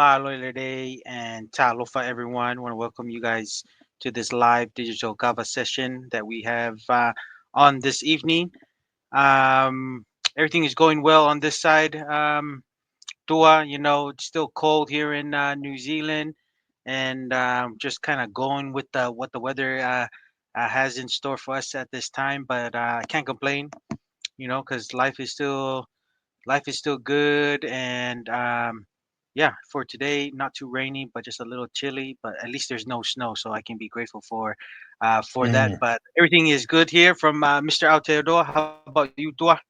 Mahalo Day and Talofa, everyone. Want to welcome you guys to this live digital Gava session that we have on this evening. Um, Everything is going well on this side. Tua, it's still cold here in New Zealand, and just kind of going with what the weather has in store for us at this time. But I can't complain, because life is still good, and yeah, for today, not too rainy, but just a little chilly. But at least there's no snow, so I can be grateful for that. Mm. But everything is good here from Mr. Aotearoa. How about you, Tua?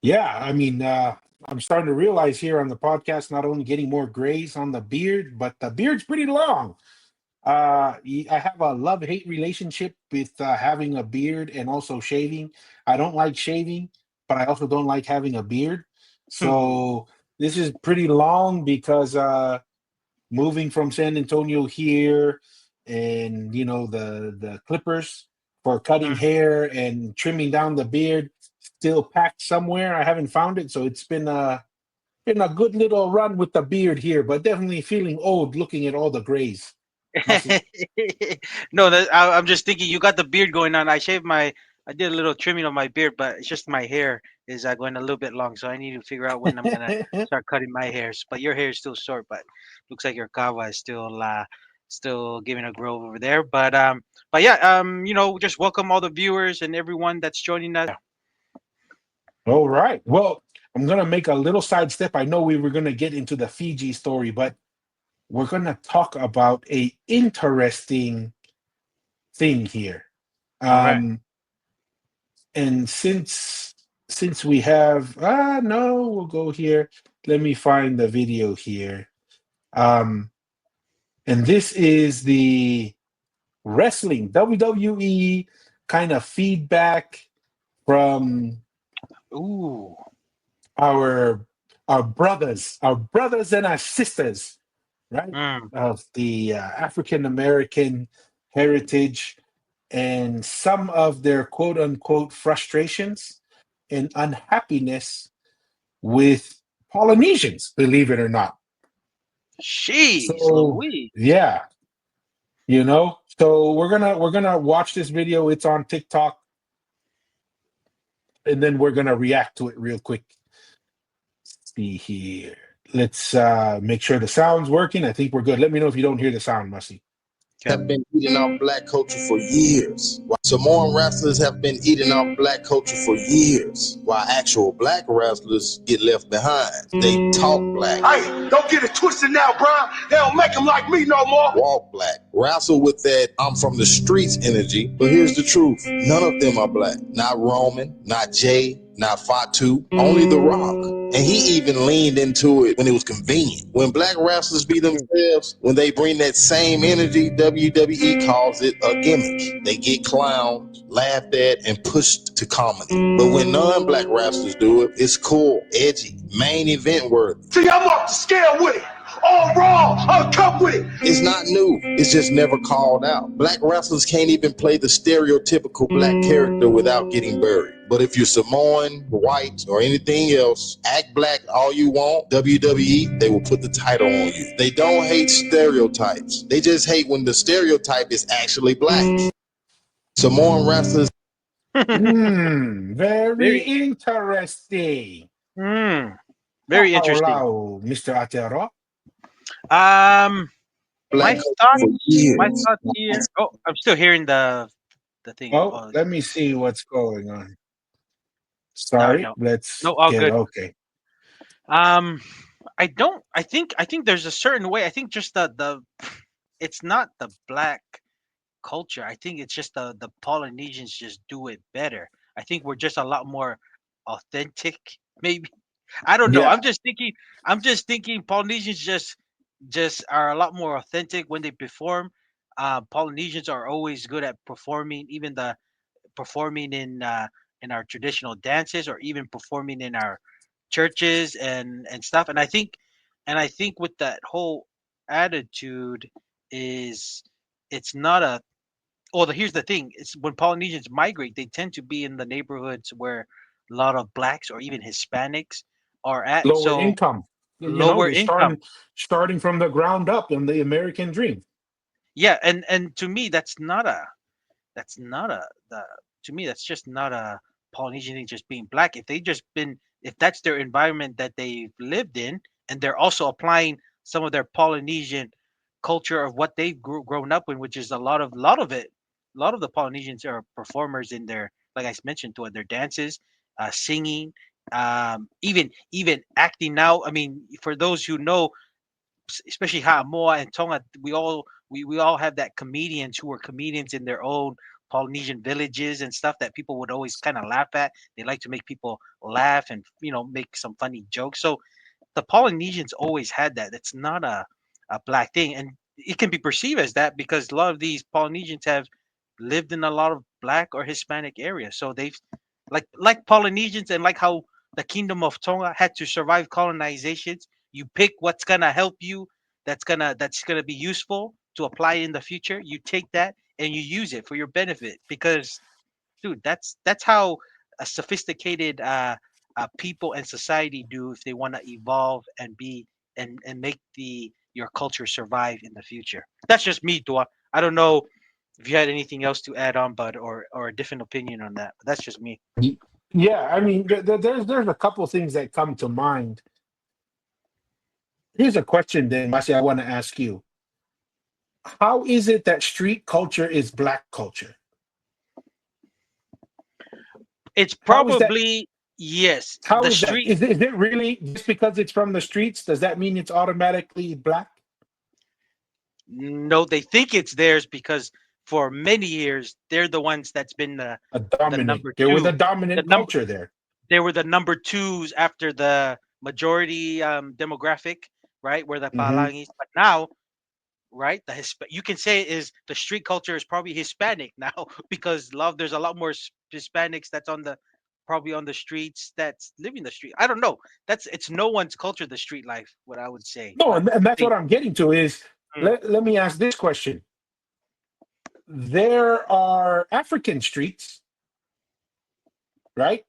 Yeah, I'm starting to realize here on the podcast, not only getting more grays on the beard, but the beard's pretty long. I have a love-hate relationship with having a beard and also shaving. I don't like shaving, but I also don't like having a beard. So this is pretty long because moving from San Antonio here, and the clippers for cutting hair and trimming down the beard still packed somewhere. I haven't found it, so it's been a good little run with the beard here, but definitely feeling old looking at all the grays. Must- No, I'm just thinking you got the beard going on. I did a little trimming of my beard, but it's just my hair is going a little bit long, so I need to figure out when I'm gonna start cutting my hairs. But your hair is still short, but looks like your kawa is still giving a grow over there. But yeah, just welcome all the viewers and everyone that's joining us. All right. Well, I'm gonna make a little sidestep. I know we were gonna get into the Fiji story, but we're gonna talk about a interesting thing here. All right. Um, and since we have no, we'll go here. Let me find the video here. Um, and this is the wrestling WWE kind of feedback from Ooh. our our brothers and our sisters, right? Mm. Of the African American heritage and some of their quote unquote frustrations and unhappiness with Polynesians, believe it or not. Jeez, So Louise. yeah, so we're gonna watch this video. It's on TikTok, and then we're gonna react to it real quick. See here. Let's make sure the sound's working. I think we're good. Let me know if you don't hear the sound, Musty. Okay. Have been eating off black culture for years. While Samoan wrestlers have been eating off black culture for years, while actual black wrestlers get left behind. They talk black. Hey, don't get it twisted now, Brian. They don't make them like me no more. Walk black. Wrestle with that I'm from the streets energy. But here's the truth. None of them are black. Not Roman, not Jay, not Fatu, only The Rock. And he even leaned into it when it was convenient. When black wrestlers be themselves, when they bring that same energy, WWE calls it a gimmick. They get clowned, laughed at, and pushed to comedy. But when non-black wrestlers do it, it's cool, edgy, main event worthy. See, I'm off the scale with it. All raw, uncut with it. It's not new. It's just never called out. Black wrestlers can't even play the stereotypical black character without getting buried. But if you're Samoan, white, or anything else, act black all you want, WWE, they will put the title on you. They don't hate stereotypes. They just hate when the stereotype is actually black. Samoan wrestlers. Very Very, interesting. mm, very interesting. Hello, Mr. Atero. Um, my Black thoughts, for my years. thoughts here. Oh, I'm still hearing the thing. Oh, Oh, let me see what's going on. no, Sorry, no, let's no, all get good. okay. Um, I don't. I think there's a certain way. I think just it's not the black culture. I think it's just the Polynesians just do it better. I think we're just a lot more authentic. Maybe I don't know. Yeah, I'm just thinking Polynesians just are a lot more authentic when they perform. Polynesians are always good at performing, even the performing in our traditional dances, or even performing in our churches and stuff. And I think with that whole attitude is it's not a well. Here's the thing: it's when Polynesians migrate, they tend to be in the neighborhoods where a lot of blacks or even Hispanics are at. lower So income. lower They income. starting from the ground up in the American dream. Yeah, and to me that's not a the to me that's just not a Polynesian thing, just being black. If they just been if that's their environment that they've lived in, and they're also applying some of their Polynesian culture of what they've grown up in, which is a lot of it. A lot of the Polynesians are performers in their, like I mentioned, to their dances, singing, even acting now. I mean, for those who know, especially Samoa and Tonga, we all have that comedians who were comedians in their own Polynesian villages and stuff that people would always kind of laugh at. They like to make people laugh and make some funny jokes. So the Polynesians always had that. It's not a black thing, and it can be perceived as that because a lot of these Polynesians have lived in a lot of black or Hispanic areas. So they've like Polynesians, and like how the Kingdom of Tonga had to survive colonizations. You pick what's gonna help you, that's gonna be useful to apply in the future. You take that and you use it for your benefit because, dude, that's how a sophisticated people and society do if they want to evolve and be and make the your culture survive in the future. That's just me, Dua. I don't know if you had anything else to add on, bud, or a different opinion on that. But that's just me. Yeah, I mean, there's a couple things that come to mind. Here's a question, then, Masi, I want to ask you. How is it that street culture is black culture? It's How is that? probably yes. How The is that? street. Is it really just because it's from the streets? Does that mean it's automatically black? No, they think it's theirs because for many years they're the ones that's been A the dominant. number They were the two. The dominant number culture there. They were the number twos after the majority demographic, right? Where the Hmm. Palangis, but now, right, you can say is the street culture is probably Hispanic now because there's a lot more Hispanics that's on the probably on the streets that's living the street. I don't know. It's no one's culture, the street life. What I would say, No, but and that's they. what I'm getting to is Mm, let me ask this question. There are African streets, right?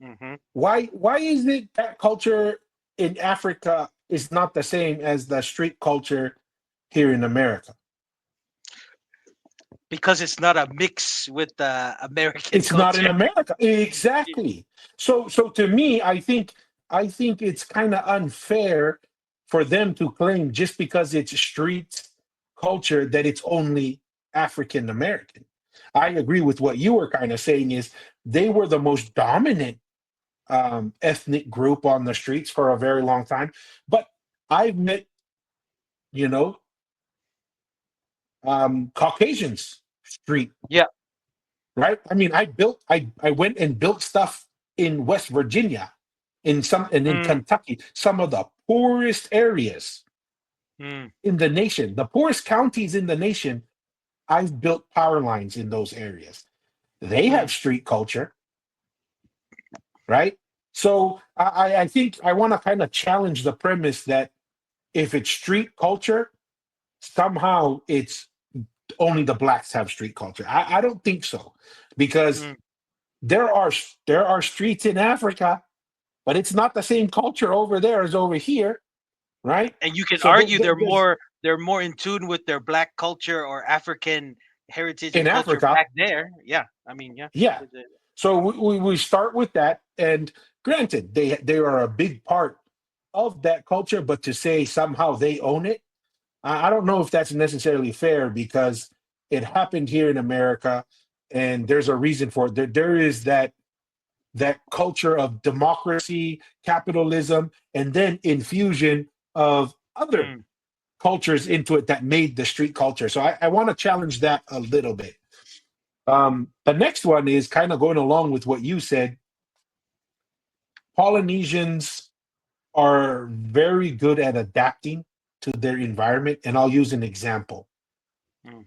mhm. Why is it that culture in Africa is not the same as the street culture here in America? Because it's not a mix with the American It's not in culture. America. Exactly. So to me, I think it's kind of unfair for them to claim just because it's street culture that it's only African American. I agree with what you were kind of saying is they were the most dominant ethnic group on the streets for a very long time. But I've met, you know, Caucasians street, Yeah. right? I mean, I went and built stuff in West Virginia, and in Mm, Kentucky, some of the poorest areas mm, in the nation, the poorest counties in the nation. I've built power lines in those areas. They have mm. street culture, right? So I think I want to kind of challenge the premise that if it's street culture, somehow it's only the blacks have street culture. I don't think so, because Mm. there are there are streets in Africa, but it's not the same culture over there as over here, right? And you can So argue there's they're more in tune with their black culture or African heritage in and culture Africa, back there. Yeah, I mean, yeah. yeah. There's a- So we start with that, and granted, they are a big part of that culture, but to say somehow they own it, I don't know if that's necessarily fair because it happened here in America, and there's a reason for it. There is that culture of democracy, capitalism, and then infusion of other Mm, cultures into it that made the street culture. So I want to challenge that a little bit. The next one is kind of going along with what you said. Polynesians are very good at adapting to their environment, and I'll use an example. mm,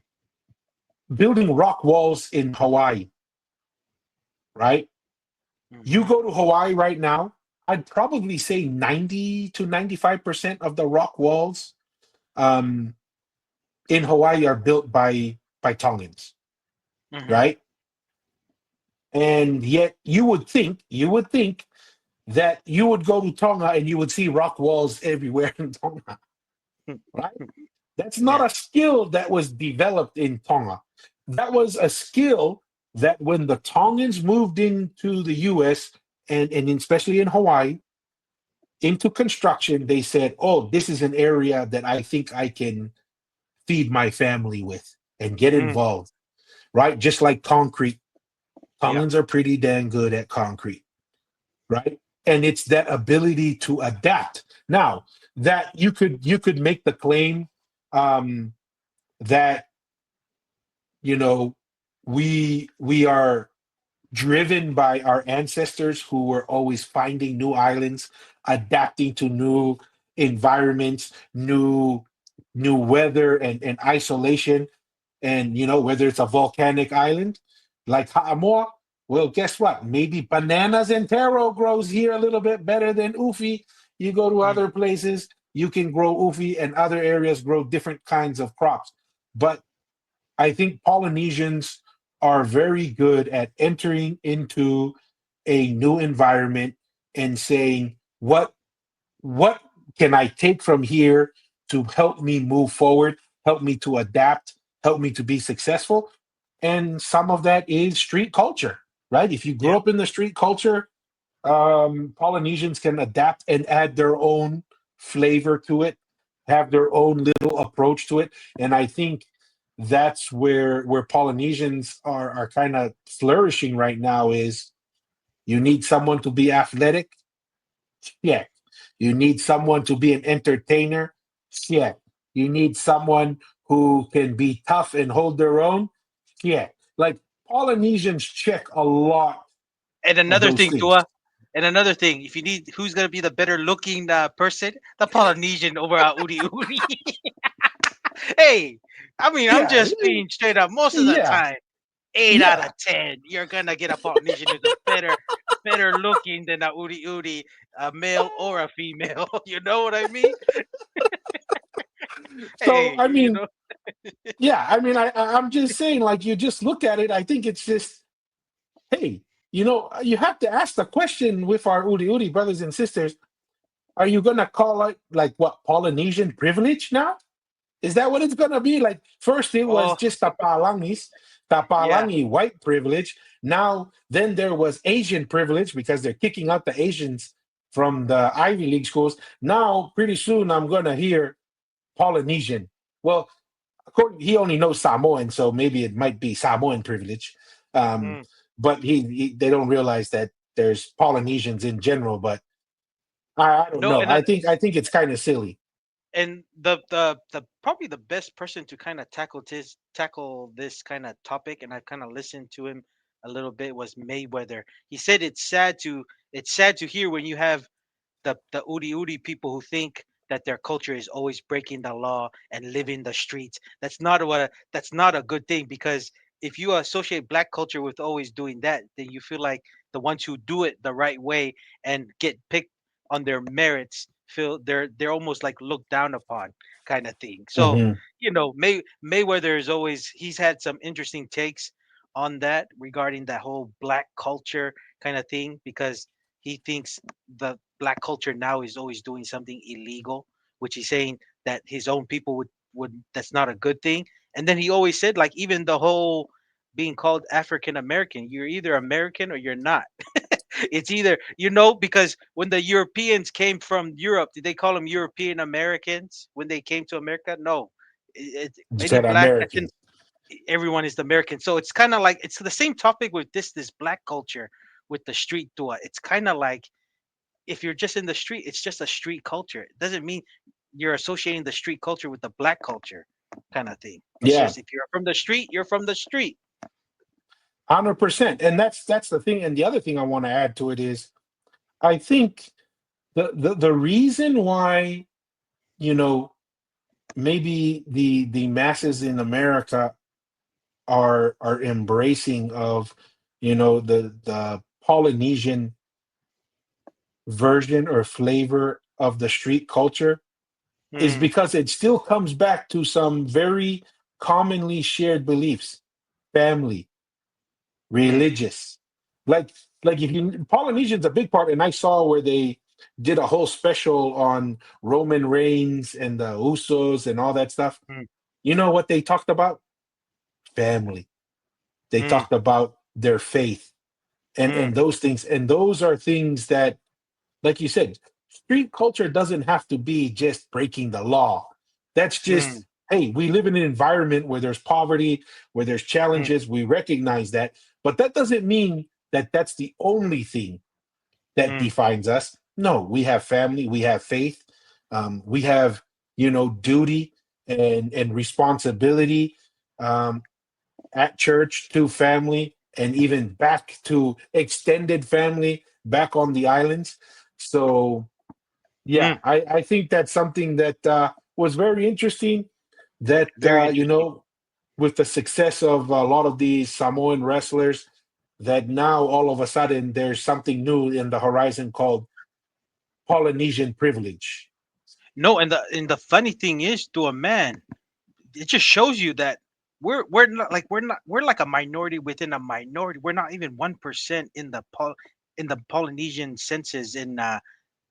Building rock walls in Hawaii, right? You mhm, go to Hawaii right now, I'd probably say 90 to 95% of the rock walls um, in Hawaii are built by Tongans, mhm, right? And yet you would think that you would go to Tonga and you would see rock walls everywhere in Tonga, right? That's not Yeah. a skill that was developed in Tonga. That was a skill that when the Tongans moved into the US and especially in Hawaii into construction, they said, oh, this is an area that I think I can feed my family with and get Mm, involved, right? Just like concrete. yeah. Tongans are pretty dang good at concrete, right? And it's that ability to adapt. Now, that you could make the claim um, that you know we are driven by our ancestors who were always finding new islands, adapting to new environments, new weather and isolation. And whether it's a volcanic island like Ha'amoa, well, guess what? Maybe bananas and taro grows here a little bit better than ufi. You go to Mm, other places, you can grow ufi, and other areas grow different kinds of crops. But I think Polynesians are very good at entering into a new environment and saying, what can I take from here to help me move forward, help me to adapt, help me to be successful? And some of that is street culture, right? If you yeah. grow up in the street culture, Polynesians can adapt and add their own flavor to it, have their own little approach to it. And I think that's where Polynesians are kind of flourishing right now is you need someone to be athletic. Yeah. You need someone to be an entertainer. Yeah. You need someone who can be tough and hold their own. Yeah. Like Polynesians check a lot And of another those thing, things. Tua. And another thing, if you need who's gonna be the better looking person, the Polynesian over at Uri Uri. Hey, I mean, I'm Yeah. just being straight up. Most of the Yeah. time, 8 out Yeah. of 10, you're gonna get a Polynesian who's a better looking than a Uri Uri, a male or a female. You know what I mean? So Hey, I mean, yeah, I mean, I'm just saying, like, you just look at it. I think it's just, hey, you have to ask the question with our Uri Uri brothers and sisters. Are you gonna call it like what Polynesian privilege now? Is that what it's gonna be? Like first it was oh just yeah, Tapalangi white privilege. Now then there was Asian privilege because they're kicking out the Asians from the Ivy League schools. Now pretty soon I'm gonna hear Polynesian. Well, according he only knows Samoan, so maybe it might be Samoan privilege. Um, mm. but they don't realize that there's Polynesians in general. But I don't No, know. and I think it's kind of silly. the probably the best person to kind of tackle this kind of topic, and I kind of listened to him a little bit, was Mayweather. He said it's sad to hear when you have the Udi Udi people who think that their culture is always breaking the law and living the streets. That's not a good thing, because if you associate black culture with always doing that, then you feel like the ones who do it the right way and get picked on their merits feel they're almost like looked down upon, kind of thing. So, Hmm. Mayweather is always he's had some interesting takes on that regarding that whole black culture kind of thing, because he thinks the black culture now is always doing something illegal, which he's saying that his own people would that's not a good thing. And then he always said, like, even the whole being called African American, you're either American or you're not. It's either, because when the Europeans came from Europe, did they call them European Americans when they came to America? No. You Any said black that's in Americans. everyone is the American. So it's kind of like it's the same topic with this black culture with the street tour. It's kind of like, if you're just in the street, it's just a street culture. It doesn't mean you're associating the street culture with the black culture, kind of thing. It's Yeah, just, if you're from the street, you're from the street. 100%. And that's the thing. And the other thing I want to add to it is, I think the reason why you know maybe the masses in America are embracing of the Polynesian version or flavor of the street culture is Mm, because it still comes back to some very commonly shared beliefs: family, mm, religious. Like like if you Polynesian's a big part, and I saw where they did a whole special on Roman Reigns and the Usos and all that stuff. Mm, You know what they talked about? Family. They mm, talked about their faith and mm, those things, and those are things that, like you said, street culture doesn't have to be just breaking the law. That's mm, just, hey, we live in an environment where there's poverty, where there's mm, challenges. We recognize that, but that doesn't mean that that's the only thing that mm, defines us. No, we have family, we have faith, we have, duty and responsibility, um, at church to family and even back to extended family back on the islands. So yeah, mm. I think that's something that was very interesting. That Very interesting. with the success of a lot of these Samoan wrestlers, that now all of a sudden there's something new in the horizon called Polynesian privilege. No, and the funny thing is, to a man, it just shows you that we're like a minority within a minority. We're not even 1% in the Polynesian census in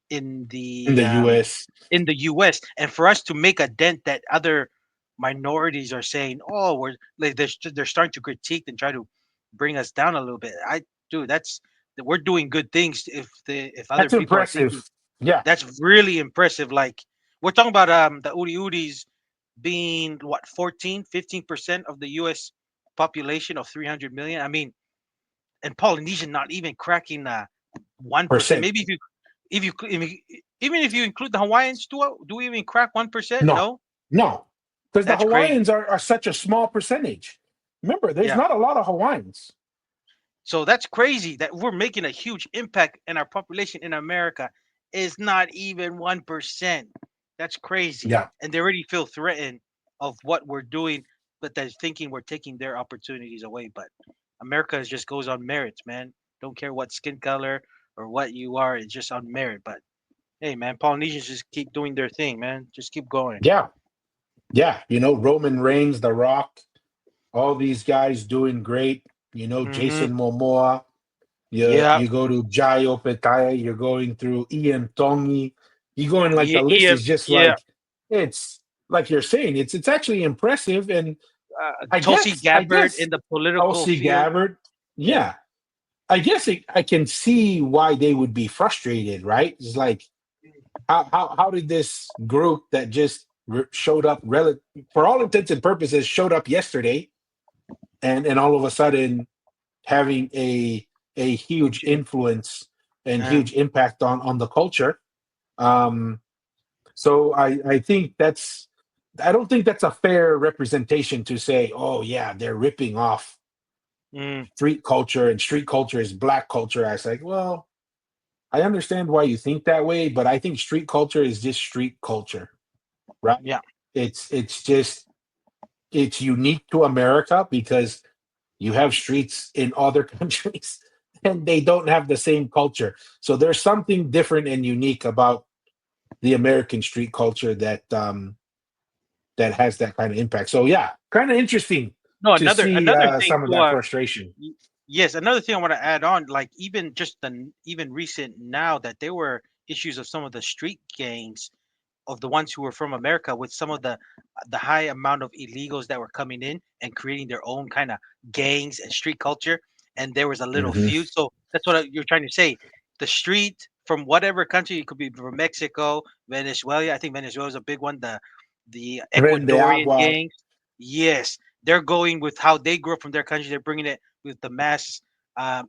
In the the US. in the U.S. And for us to make a dent that other minorities are saying, oh, we're like they're starting to critique and try to bring us down a little bit. Dude, we're doing good things if other That's people are thinking. impressive. Yeah, That's really impressive. Like we're talking about the Udi Udis being what 14, 15% of the US population of 300 million. I mean, and Polynesian not even cracking 1%. percent. Maybe even if you include the Hawaiians, do we even crack 1%? No, No, no, because the that's crazy. Hawaiians are such a small percentage. Remember, there's Yeah. not a lot of Hawaiians. So that's crazy that we're making a huge impact and our population in America is not even 1%. That's crazy. Yeah, And they already feel threatened of what we're doing, but they're thinking we're taking their opportunities away. But America just goes on merits, man. Don't care what skin color or what you are, it's just on merit. But hey, man, Polynesians just keep doing their thing, man. Just keep going. yeah, yeah. Roman Reigns, The Rock, all these guys doing great. Mm-hmm. Jason Momoa. Yeah. You go to Jayo Petaya. You're going through Ian Tongi. You go in, like, Yeah. the list Yeah. is just Yeah. like, it's like you're saying. It's actually impressive, and I Tulsi guess I Gabbard guess in the political Tulsi field. Gabbard. Yeah. Yeah, I guess I can see why they would be frustrated, right? It's like, how did this group that just showed up, for all intents and purposes, showed up yesterday, and all of a sudden having a huge Huge influence and Uh, huge impact on the culture. Um, so I think I don't think that's a fair representation to say, oh yeah, they're ripping off mm, street culture and street culture is black culture. I was like, well, I understand why you think that way, but I think street culture is just street culture, right? yeah. It's just, it's unique to America because you have streets in other countries and they don't have the same culture. So there's something different and unique about the American street culture that has that kind of impact. So yeah, kind of interesting No, to see another thing some of to that frustration. yes, another thing I want to add on, like even just even recent now that there were issues of some of the street gangs of the ones who were from America with some of the high amount of illegals that were coming in and creating their own kind of gangs and street culture, and there was a little Hmm. feud. So that's what you're trying to say. The street from whatever country, it could be from Mexico, Venezuela. I think Venezuela is a big one. The Tren de Ecuadorian Agua. gangs, yes, they're going with how they grew up from their country. They're bringing it with the mass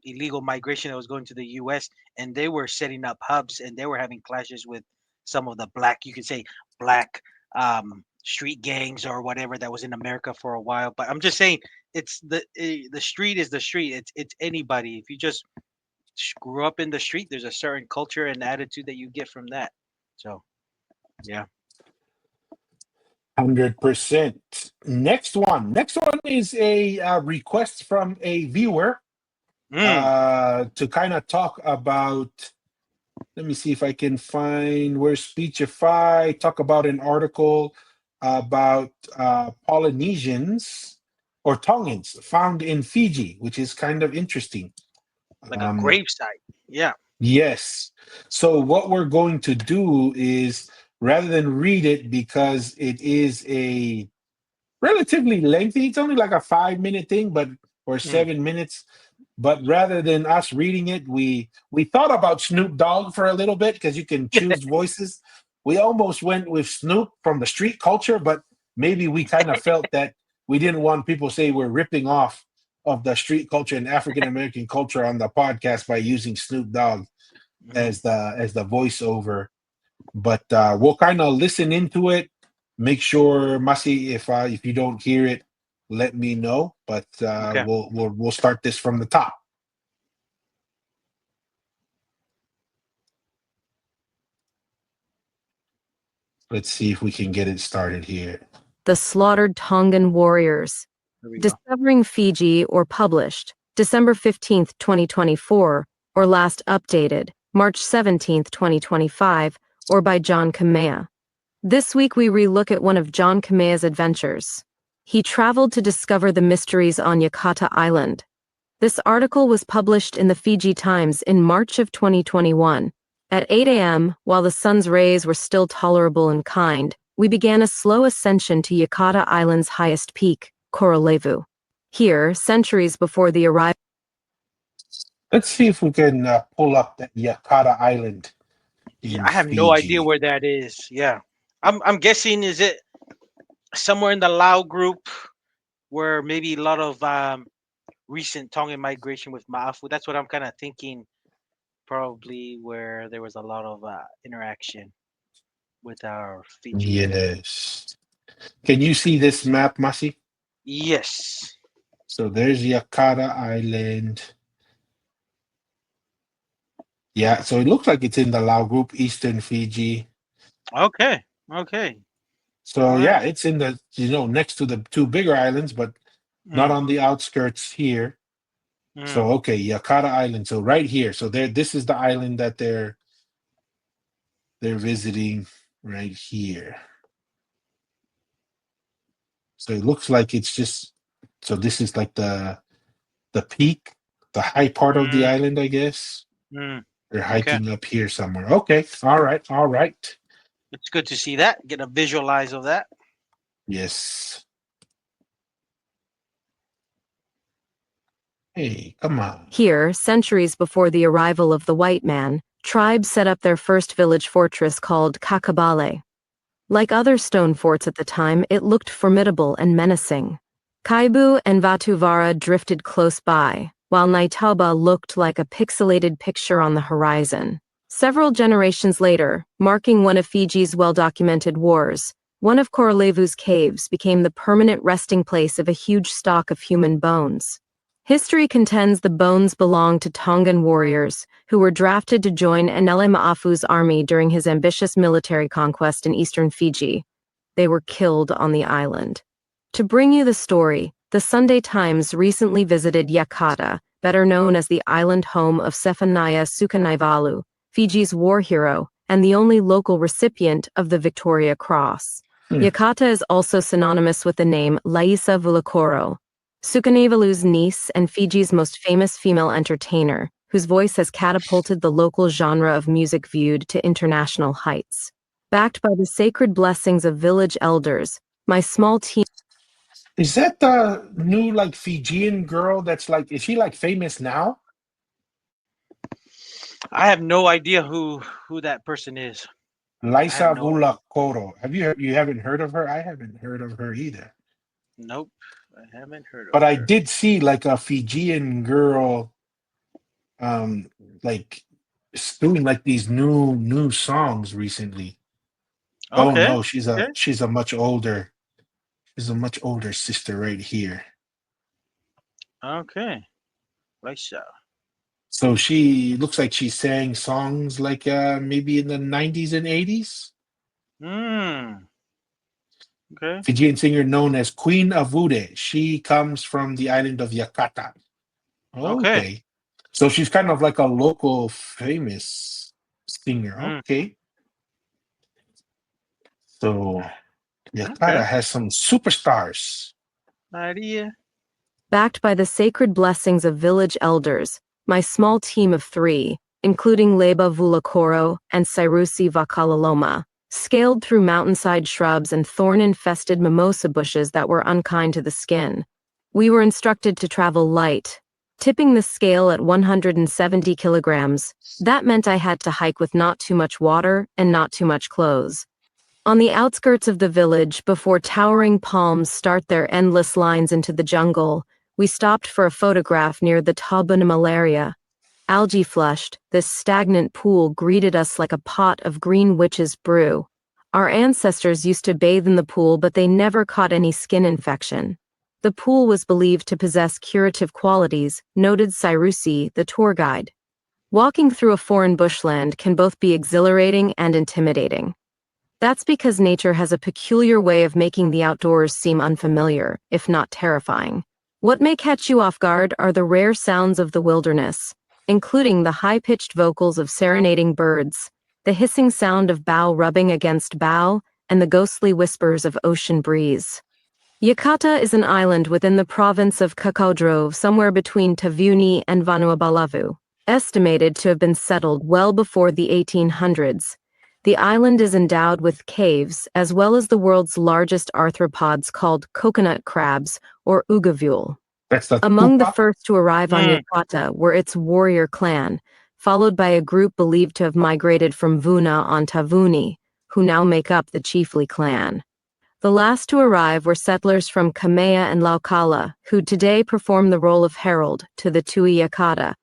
illegal migration that was going to the U.S. and they were setting up hubs and they were having clashes with some of the black, you could say black street gangs or whatever that was in America for a while. But I'm just saying, it's the street is the street. It's anybody. If you just grew up in the street, there's a certain culture and attitude that you get from that. So yeah. 100%. Next one is a request from a viewer Mm, to kind of talk about. Let me see if I can find where Speechify talk about an article about Polynesians or Tongans found in Fiji, which is kind of interesting. Like a gravesite. Yeah. Yes. So what we're going to do is, rather than read it, because it is a relatively lengthy, it's only like a 5-minute thing, but or 7 minutes. But rather than us reading it, we thought about Snoop Dogg for a little bit because you can choose voices. We almost went with Snoop from the street culture, but maybe we kind of felt that we didn't want people to say we're ripping off of the street culture and African American culture on the podcast by using Snoop Dogg as the voiceover. But we'll kind of listen into it. Make sure, Masi, if you don't hear it, let me know. But Okay. we'll start this from the top. Let's see if we can get it started here. The Slaughtered Tongan Warriors. There we go. Discovering Fiji, or published December 15th, 2024, or last updated March 17th, 2025, or by John Kamea. This week we relook at one of John Kamea's adventures. He traveled to discover the mysteries on Yakata Island. This article was published in the Fiji Times in March of 2021. At 8 a.m., while the sun's rays were still tolerable and kind, we began a slow ascension to Yakata Island's highest peak, Korolevu. Here, centuries before the arrival. Let's see if we can pull up that Yakata Island in I have no idea Fiji. where that is. Yeah. I'm guessing, is it somewhere in the Lau group where maybe a lot of recent Tongan migration with Ma'afu? That's what I'm kind of thinking. Probably where there was a lot of interaction with our Fiji. Yes. Can you see this map, Masi? Yes. So there's Yakata Island. Yeah, so it looks like it's in the Lau group, Eastern Fiji. Okay. Okay. So All yeah, right. it's in the next to the two bigger islands, but not on the outskirts here. So okay, Yakata Island. So right here. So this is the island that they're visiting right here. So it looks like it's just, so this is like the peak, the high part of the island, I guess. They're Okay. hiking up here somewhere. Okay. All right. All right. It's good to see that. Get a visualize of that. Yes. Hey, come on. Here, centuries before the arrival of the white man, tribes set up their first village fortress called Cakobau. Like other stone forts at the time, it looked formidable and menacing. Kaibu and Vatuvara drifted close by, while Naitauba looked like a pixelated picture on the horizon. Several generations later, marking one of Fiji's well-documented wars, one of Korolevu's caves became the permanent resting place of a huge stock of human bones. History contends the bones belonged to Tongan warriors who were drafted to join Enele Ma'afu's army during his ambitious military conquest in eastern Fiji. They were killed on the island. To bring you the story, the Sunday Times recently visited Yakata, better known as the island home of Sefanaya Sukanaivalu, Fiji's war hero and the only local recipient of the Victoria Cross. Yakata is also synonymous with the name Laisa Vulakoro, Sukanaivalu's niece and Fiji's most famous female entertainer, whose voice has catapulted the local genre of music viewed to international heights. Backed by the sacred blessings of village elders, my small team. Is that the new like Fijian girl that's like, is she like famous now? I have no idea who that person is. Laisa no idea. Vulakoro. You haven't heard of her? I haven't heard of her either. Nope. I haven't heard of But her. I did see like a Fijian girl like doing like these new songs recently. Oh Okay. no, she's a much older sister right here. Okay. Laisa. So she looks like she sang songs like maybe in the 90s and 80s. Okay. Fijian singer known as Queen Avude. She comes from the island of Yakata. Okay. So she's kind of like a local famous singer. Okay. So Yakata has some superstars. Idea. Backed by the sacred blessings of village elders, my small team of 3, including Leba Vulakoro and Sairusi Vakalaloma, scaled through mountainside shrubs and thorn-infested mimosa bushes that were unkind to the skin. We were instructed to travel light, tipping the scale at 170 kilograms. That meant I had to hike with not too much water and not too much clothes. On the outskirts of the village, before towering palms start their endless lines into the jungle, we stopped for a photograph near the Toughness area. Algae flushed, this stagnant pool greeted us like a pot of green witch's brew. Our ancestors used to bathe in the pool, but they never caught any skin infection. The pool was believed to possess curative qualities, noted Sairusi, the tour guide. Walking through a foreign bushland can both be exhilarating and intimidating. That's because nature has a peculiar way of making the outdoors seem unfamiliar, if not terrifying. What may catch you off guard are the rare sounds of the wilderness, including the high-pitched vocals of serenading birds, the hissing sound of bough rubbing against bough, and the ghostly whispers of ocean breeze. Yakata is an island within the province of Cakobau, somewhere between Tavuni and Vanuatu, estimated to have been settled well before the 1800s. The island is endowed with caves, as well as the world's largest arthropods called coconut crabs, or ugavule. That's the Among the Tupou. first to arrive on Yakata were its warrior clan, followed by a group believed to have migrated from Vuna on Tavuni, who now make up the Chiefly clan. The last to arrive were settlers from Kamea and Laukala, who today perform the role of herald to the Tui Yakata.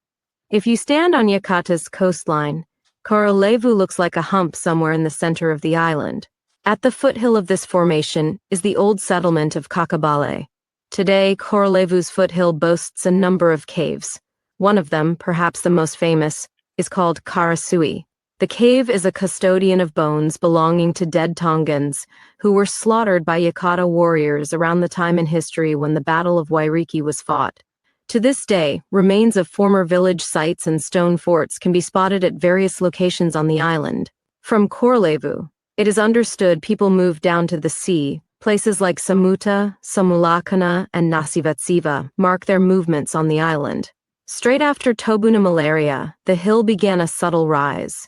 If you stand on Yakata's coastline, Korolevu looks like a hump somewhere in the center of the island. At the foothill of this formation is the old settlement of Cakobau. Today, Korolevu's foothill boasts a number of caves. One of them, perhaps the most famous, is called Karasui. The cave is a custodian of bones belonging to dead Tongans, who were slaughtered by Yakata warriors around the time in history when the Battle of Wairiki was fought. To this day, remains of former village sites and stone forts can be spotted at various locations on the island. From Korolevu, it is understood people moved down to the sea. Places like Samuta, Samulakana, and Nasivatsiva mark their movements on the island. Straight after Tobuna malaria, the hill began a subtle rise.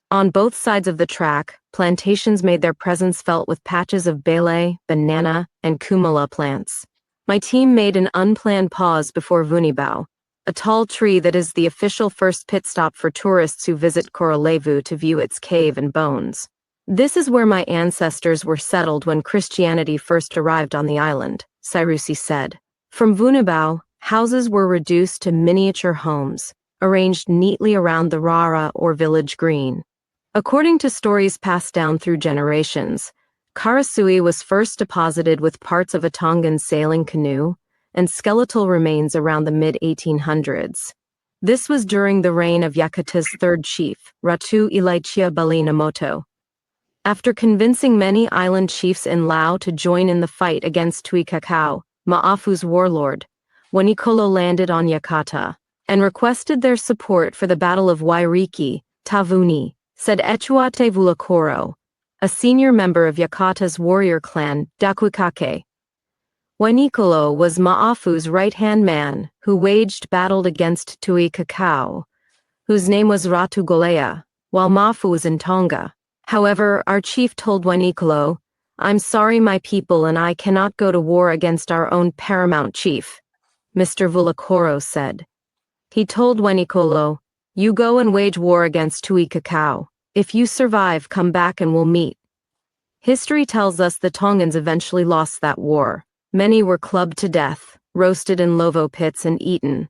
On both sides of the track, plantations made their presence felt with patches of bele, banana, and kumala plants. My team made an unplanned pause before Vunibau, a tall tree that is the official first pit stop for tourists who visit Korolevu to view its cave and bones. This is where my ancestors were settled when Christianity first arrived on the island, Sairusi said. From Vunibau, houses were reduced to miniature homes, arranged neatly around the rara or village green. According to stories passed down through generations, Karasui was first deposited with parts of a Tongan sailing canoe and skeletal remains around the mid-1800s. This was during the reign of Yakata's third chief, Ratu Ilaichia Balinamoto. After convincing many island chiefs in Lau to join in the fight against Tui Lau, Ma'afu's warlord, Wanikolo landed on Yakata and requested their support for the Battle of Wairiki, Tavuni, said Echuate Vulakoro, a senior member of Yakata's warrior clan, Dakwikake. Wanikolo was Ma'afu's right-hand man who waged battle against Tui Lau, whose name was Ratu Golea, while Ma'afu was in Tonga. However, our chief told Wanikolo, "I'm sorry my people and I cannot go to war against our own paramount chief," Mr. Vulakoro said. He told Wanikolo, "You go and wage war against Tui Lau. If you survive, come back and we'll meet." History tells us the Tongans eventually lost that war. Many were clubbed to death, roasted in Lovo pits and eaten.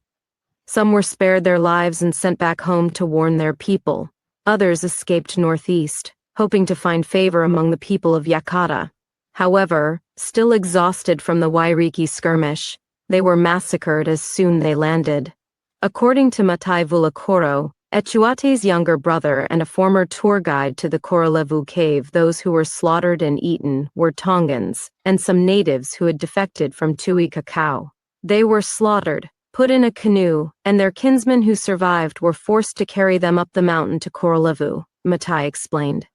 Some were spared their lives and sent back home to warn their people. Others escaped northeast, hoping to find favor among the people of Yakata. However, still exhausted from the Wairiki skirmish, they were massacred as soon they landed. According to Matai Vulakoro, Echuate's younger brother and a former tour guide to the Korolevu cave, those who were slaughtered and eaten were Tongans, and some natives who had defected from Tui Lau. They were slaughtered, put in a canoe, and their kinsmen who survived were forced to carry them up the mountain to Korolevu, Matai explained.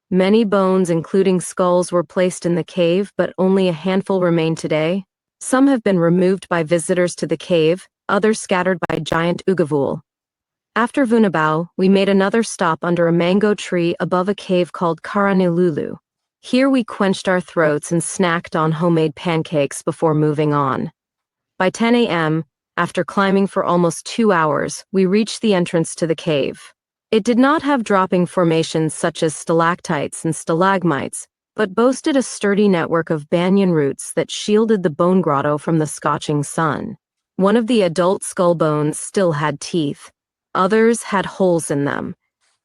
Many bones, including skulls, were placed in the cave, but only a handful remain today. Some have been removed by visitors to the cave, others scattered by giant ugavule. After Vunabao, we made another stop under a mango tree above a cave called Karanilulu. Here we quenched our throats and snacked on homemade pancakes before moving on. By 10 a.m., after climbing for almost 2 hours, we reached the entrance to the cave. It did not have dropping formations such as stalactites and stalagmites, but boasted a sturdy network of banyan roots that shielded the bone grotto from the scorching sun. One of the adult skull bones still had teeth. Others had holes in them.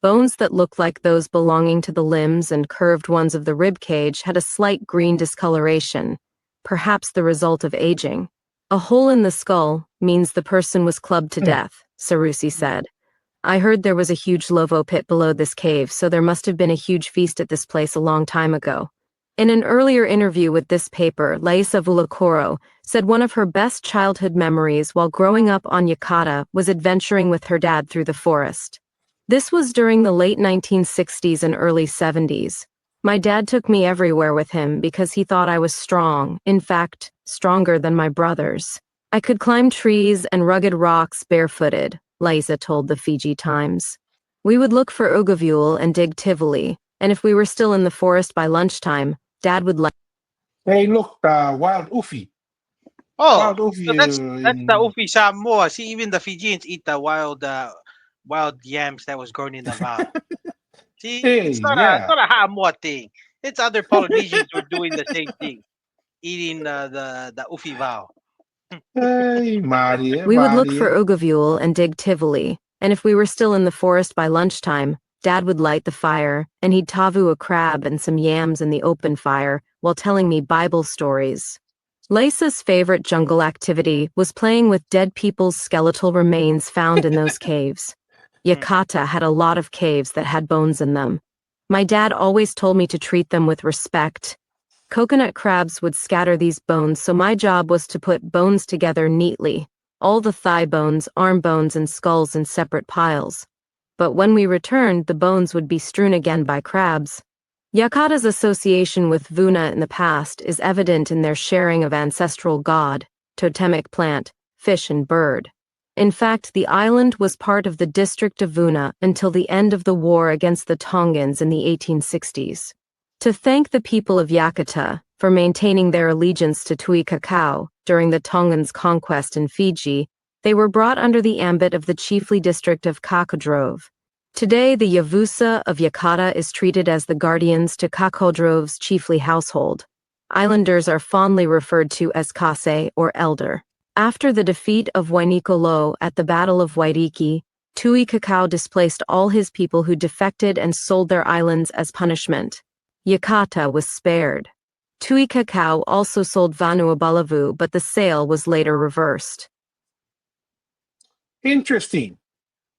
Bones that looked like those belonging to the limbs and curved ones of the rib cage had a slight green discoloration, perhaps the result of aging. A hole in the skull means the person was clubbed to death, Sarusi said. I heard there was a huge Lovo pit below this cave, so there must have been a huge feast at this place a long time ago. In an earlier interview with this paper, Laisa Vulacoro said one of her best childhood memories while growing up on Yakata was adventuring with her dad through the forest. This was during the late 1960s and early 70s. My dad took me everywhere with him because he thought I was strong, in fact, stronger than my brothers. I could climb trees and rugged rocks barefooted, Liza told the Fiji Times. We would look for Ugavule and dig Tivoli, and if we were still in the forest by lunchtime, Dad would let. Hey, look, wild Ufi. Oh, Wild so Ufi that's the in. Ufi Samoa. See, even the Fijians eat the wild yams that was grown in the valley. See, Hey, it's yeah. not a Samoa thing. It's other Polynesians were doing the same thing, eating the Ufi Vow. Hey, Marie, We would look for Marie. Ugavule and dig Tivoli, and if we were still in the forest by lunchtime, Dad would light the fire, and he'd tavu a crab and some yams in the open fire while telling me Bible stories. Lisa's favorite jungle activity was playing with dead people's skeletal remains found in those caves. Hmm. Yakata had a lot of caves that had bones in them. My dad always told me to treat them with respect. Coconut crabs would scatter these bones, so my job was to put bones together neatly, all the thigh bones, arm bones, and skulls in separate piles. But when we returned, the bones would be strewn again by crabs. Yakata's association with Vuna in the past is evident in their sharing of ancestral god, totemic plant, fish, and bird. In fact, the island was part of the district of Vuna until the end of the war against the Tongans in the 1860s. To thank the people of Yakata for maintaining their allegiance to Tui Cacao during the Tongans' conquest in Fiji, they were brought under the ambit of the chiefly district of Cacodrove. Today, the Yavusa of Yakata is treated as the guardians to Cacodrove's chiefly household. Islanders are fondly referred to as Kase or elder. After the defeat of Wainikolo at the Battle of Wairiki, Tui Cacao displaced all his people who defected and sold their islands as punishment. Yakata was spared. Tui Cacao also sold Vanuatu, but the sale was later reversed. Interesting.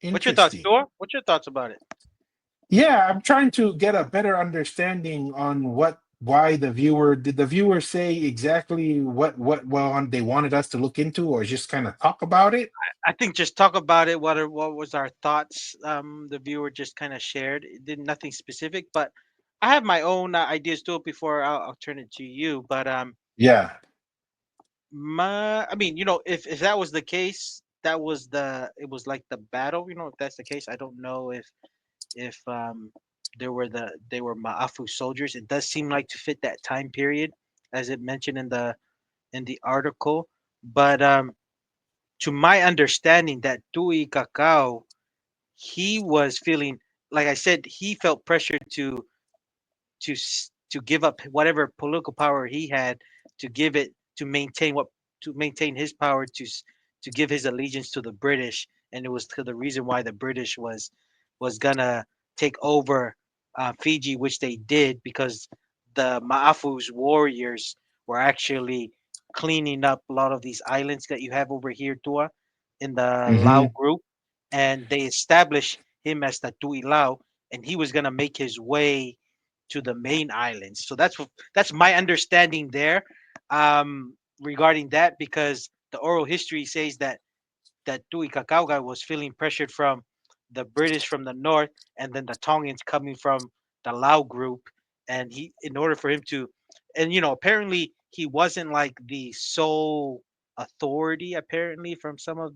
What's your thoughts, Interesting. Dor? What's your thoughts about it? Yeah, I'm trying to get a better understanding on why did the viewer say exactly what well they wanted us to look into, or just kind of talk about it? I think just talk about it. What was our thoughts? The viewer just kind of shared. It did nothing specific, but I have my own ideas to it before I'll turn it to you. But Yeah. I mean, if that was the case, it was like the battle. If that's the case, I don't know if they were Ma'afu soldiers. It does seem like to fit that time period, as it mentioned in the article. But to my understanding, that Tui Cacao, he was feeling, like I said, he felt pressured to give up whatever political power he had, to give it to maintain his power, to give his allegiance to the British. And it was to the reason why the British was gonna take over Fiji, which they did, because the Ma'afu's warriors were actually cleaning up a lot of these islands that you have over here, Tua, in the Lau Mm-hmm. group, and they established him as the Tui Lau, and he was gonna make his way to the main islands. So that's my understanding there, regarding that, because the oral history says that Tui Kakauga was feeling pressured from the British from the north, and then the Tongans coming from the Lao group, and he, in order for him to, and apparently he wasn't like the sole authority, apparently, from some of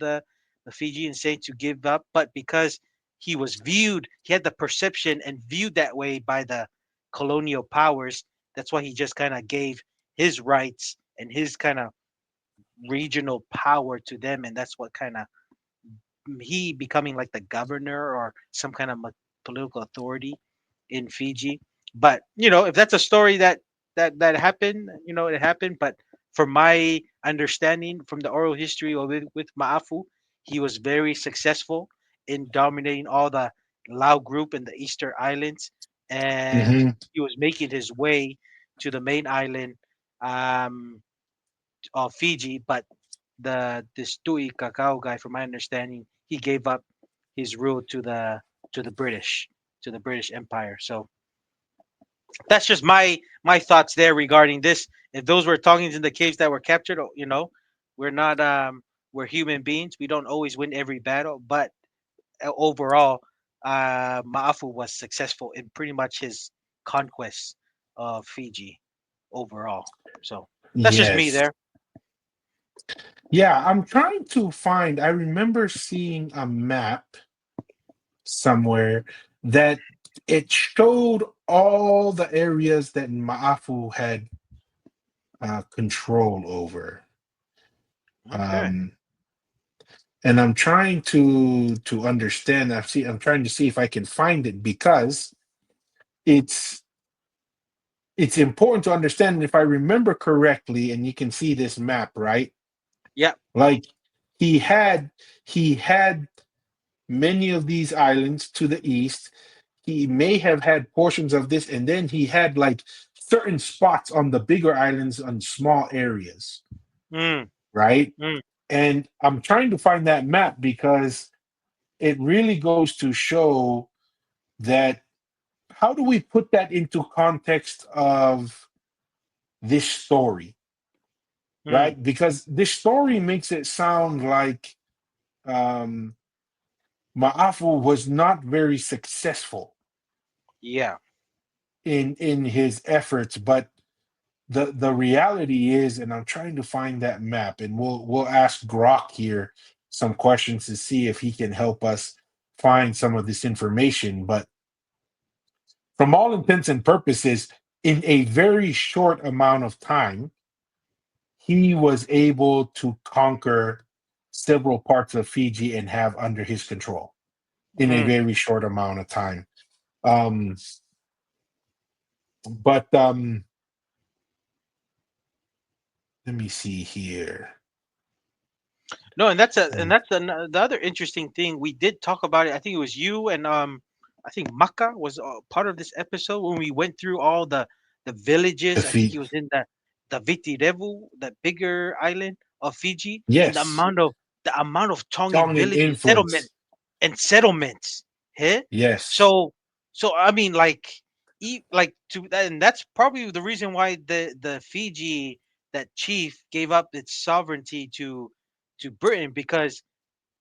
the Fijian saying to give up, but because he had the perception and viewed that way by the colonial powers. That's why he just kind of gave his rights and his kind of regional power to them, and that's what kind of he becoming like the governor or some kind of political authority in Fiji. But if that's a story that happened, it happened. But from my understanding from the oral history with Ma'afu, he was very successful in dominating all the Lau group in the Easter Islands, and Hmm. he was making his way to the main island um, of Fiji. But this Tui Cacao guy, from my understanding, he gave up his rule to the British to the British Empire. So that's just my thoughts there regarding this. If those were Tongans in the caves that were captured, we're not we're human beings. We don't always win every battle, but overall, Ma'afu was successful in pretty much his conquest of Fiji overall. So that's just me Yes. there. Yeah, I'm trying to find. I remember seeing a map somewhere that it showed all the areas that Ma'afu had control over. Okay. Um, and I'm trying to understand. I'm trying to see if I can find it because it's it's important to understand. And if I remember correctly, and you can see this map, right? Yeah. Like he had he had many of these islands to the east. He may have had portions of this, and then he had like certain spots on the bigger islands on small areas, Mm, right? mm, And I'm trying to find that map because it really goes to show that how do we put that into context of this story, mm. right? Because this story makes it sound like um, Ma'afu was not very successful Yeah. in his efforts, but the reality is, and I'm trying to find that map, and we'll ask Grok here some questions to see if he can help us find some of this information. But from all intents and purposes, in a very short amount of time, he was able to conquer several parts of Fiji and have under his control in a Mm. very short amount of time. Um, but let me see here. No, and Um, the other interesting thing we did talk about it. I think it was you and I think Maka was part of this episode when we went through all the villages. I think he defeat. was in the Viti Levu, the bigger island of Fiji, and Yes, the amount of Tongan Tongan villages, settlement influence. and settlements. Hey? Yes. So I mean like and that's probably the reason why the Fiji that chief gave up its sovereignty to Britain, because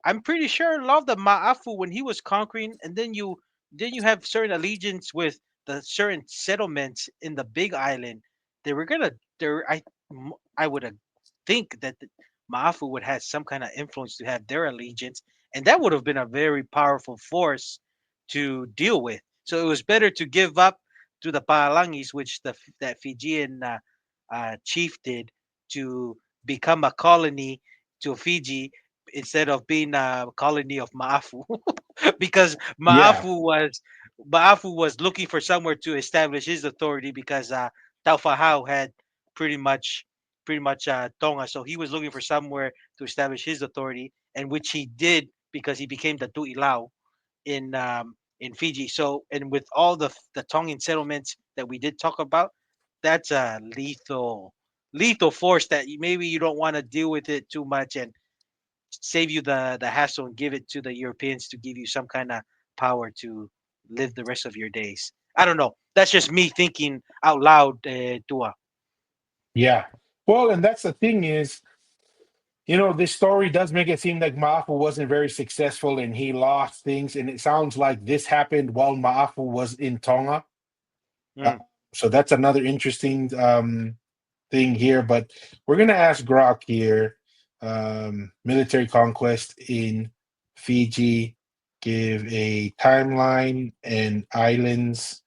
I'm pretty sure a lot of the Ma'afu when he was conquering, and then you have certain allegiance with the certain settlements in the Big Island. They were gonna there I would think that the Ma'afu would have some kind of influence to have their allegiance, and that would have been a very powerful force to deal with. So it was better to give up to the Paalangis, which that Fijian chief did, to become a colony to Fiji instead of being a colony of Ma'afu, because Yeah. Ma'afu was looking for somewhere to establish his authority, because Taufahau had pretty much Tonga, so he was looking for somewhere to establish his authority, and which he did because he became the Tui Lau in Fiji. So, and with all the Tongan settlements that we did talk about, that's a lethal force that maybe you don't want to deal with it too much, and save you the hassle and give it to the Europeans to give you some kind of power to live the rest of your days. I don't know. That's just me thinking out loud, Tua. Yeah. Well, and that's the thing is, this story does make it seem like Ma'afu wasn't very successful and he lost things. And it sounds like this happened while Ma'afu was in Tonga. Uh, Mm, so that's another interesting thing here. But we're going to ask Grok here. military conquest in Fiji. Give a timeline and islands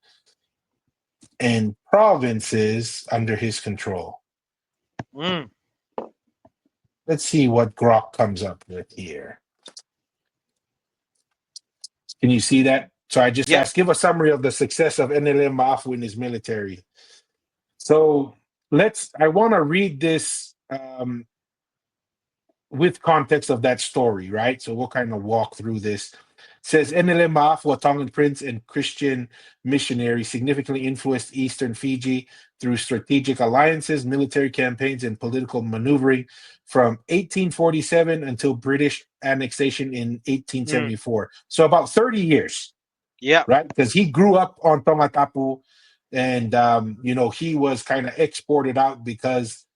and provinces under his control. Mm. Let's see what Grok comes up with here. Can you see that? So I just Yep. asked, give a summary of the success of NLM Maafu in his military. So I want to read this with context of that story, right? So we'll kind of walk through this. It says NLM Maafu, a Tongan prince and Christian missionary, significantly influenced Eastern Fiji through strategic alliances, military campaigns, and political maneuvering from 1847 until British annexation in Mm. 1874. So about 30 years, Yeah. right? Because he grew up on Tongatapu, and he was kind of exported out because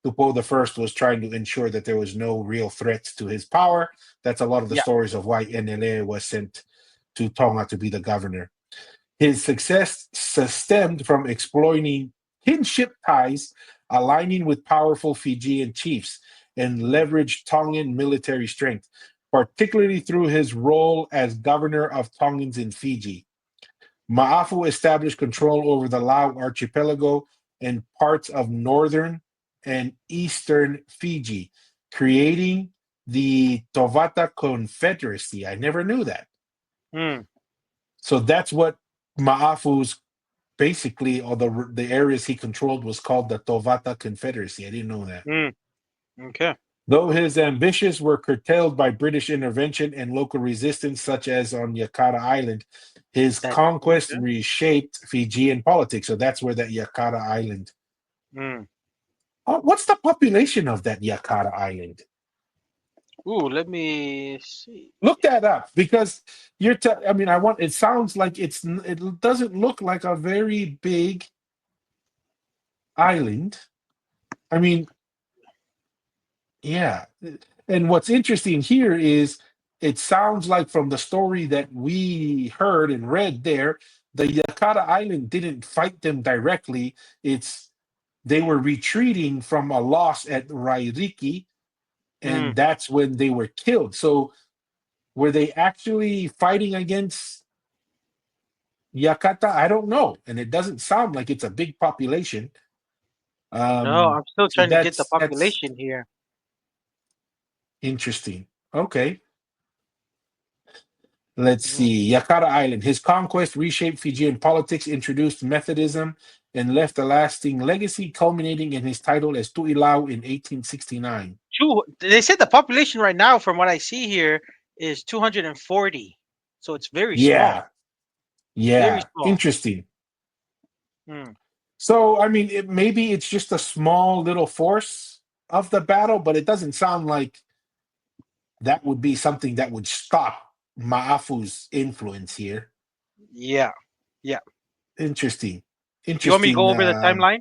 Tupou the First was trying to ensure that there was no real threats to his power. That's a lot of the Yeah. stories of why NLA was sent to Tonga to be the governor. His success stemmed from exploiting kinship ties, aligning with powerful Fijian chiefs, and leveraged Tongan military strength, particularly through his role as governor of Tongans in Fiji. Ma'afu established control over the Lau archipelago and parts of northern and eastern Fiji, creating the Tovata Confederacy. I never knew that. Mm. So that's what Ma'afu's basically, or the areas he controlled was called the Tovata Confederacy. I didn't know that. Mm. Okay. Though his ambitions were curtailed by British intervention and local resistance, such as on Yakata Island, his That. conquest Okay. reshaped Fijian politics. So that's where that Yakata Island. Mm. What's the population of that Yakata Island? Ooh, let me see. Look that up because I mean, it sounds like it doesn't look like a very big island. I mean, yeah. And what's interesting here is it sounds like from the story that we heard and read there, the Yakata Island didn't fight them directly. They were retreating from a loss at Rairiki, and Mm. that's when they were killed. So were they actually fighting against Yakata? I don't know. And it doesn't sound like it's a big population. No, I'm still So trying to get the that's population here. interesting. Okay. Let's Mm. see. Yakata Island. His conquest reshaped Fijian politics, introduced Methodism, and left a lasting legacy, culminating in his title as Tui Lau in 1869. They said the population right now, from what I see here, is 240. So it's very small. Yeah, Very yeah. small. Interesting. Mm. So, I mean, maybe it's just a small little force of the battle, but it doesn't sound like that would be something that would stop Ma'afu's influence here. Yeah. Yeah. Interesting. You want me to go Interesting. over the timeline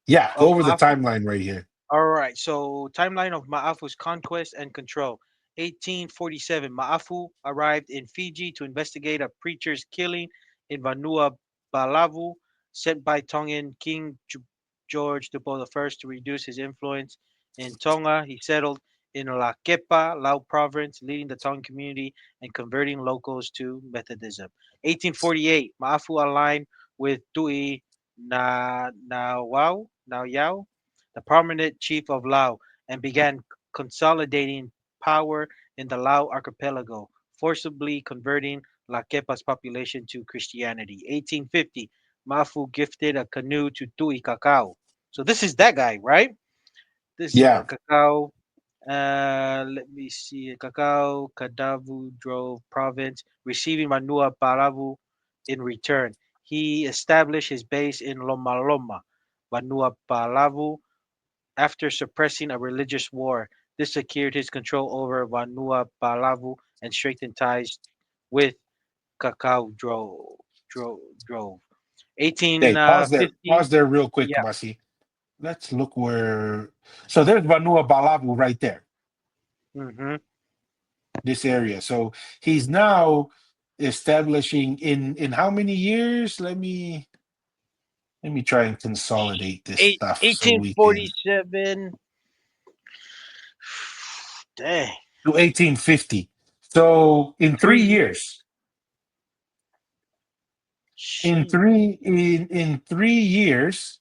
Yeah, go of over the Maafu? timeline right here. All right. So timeline of Maafu's conquest and control. 1847, Maafu arrived in Fiji to investigate a preacher's killing in Vanua Balavu, sent by Tongan King George Tupou I to reduce his influence in Tonga. He settled in La Kepa, Lau province, leading the Tongan community and converting locals to Methodism. 1848, Maafu aligned with Tui Lau, the prominent chief of Lau, and began consolidating power in the Lau archipelago, forcibly converting La Kepa's population to Christianity. 1850, Mafu gifted a canoe to Tui Cacao. So this is that guy, right? This Yeah, Cacao. Let me see. Cacao Kadavu drove province, receiving Manua Paravu in return. He established his base in Loma Loma, Vanua Palavu, after suppressing a religious war. This secured his control over Vanua Palavu and strengthened ties with Cacao drove. okay, pause there. 1850. Pause there real quick, Yeah. Masi. Let's look where. So there's Vanua Balabu right there, Mm-hmm. this area. So he's now establishing in how many years? Let me try and consolidate this Eight, stuff so we can. 1847. Dang. to 1850. So in 3 years, She. in 3 years,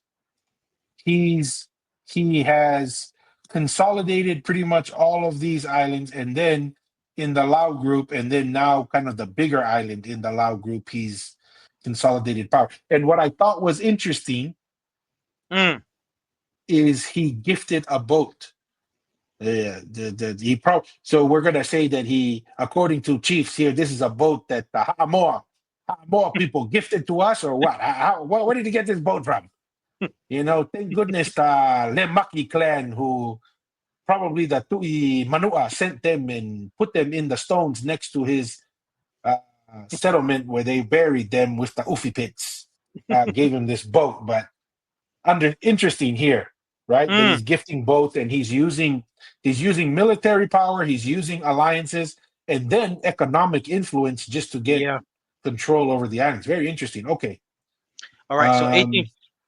he's he has consolidated pretty much all of these islands, and then in the Lao group, and then now kind of the bigger island in the Lao group, he's consolidated power. And what I thought was interesting Mm. is he gifted a boat. So we're gonna say that he, according to chiefs here, this is a boat that the Hamoa people gifted to us, or what? Where did he get this boat from? Thank goodness the Lemaki clan, who probably the Tui Manua sent them and put them in the stones next to his uh, settlement where they buried them with the Ufi pits. Gave him this boat, but interesting here, right? That Mm. he's gifting both, and he's using military power, he's using alliances, and then economic influence just to get Yeah. control over the islands. Very interesting. Okay. All right. So Um,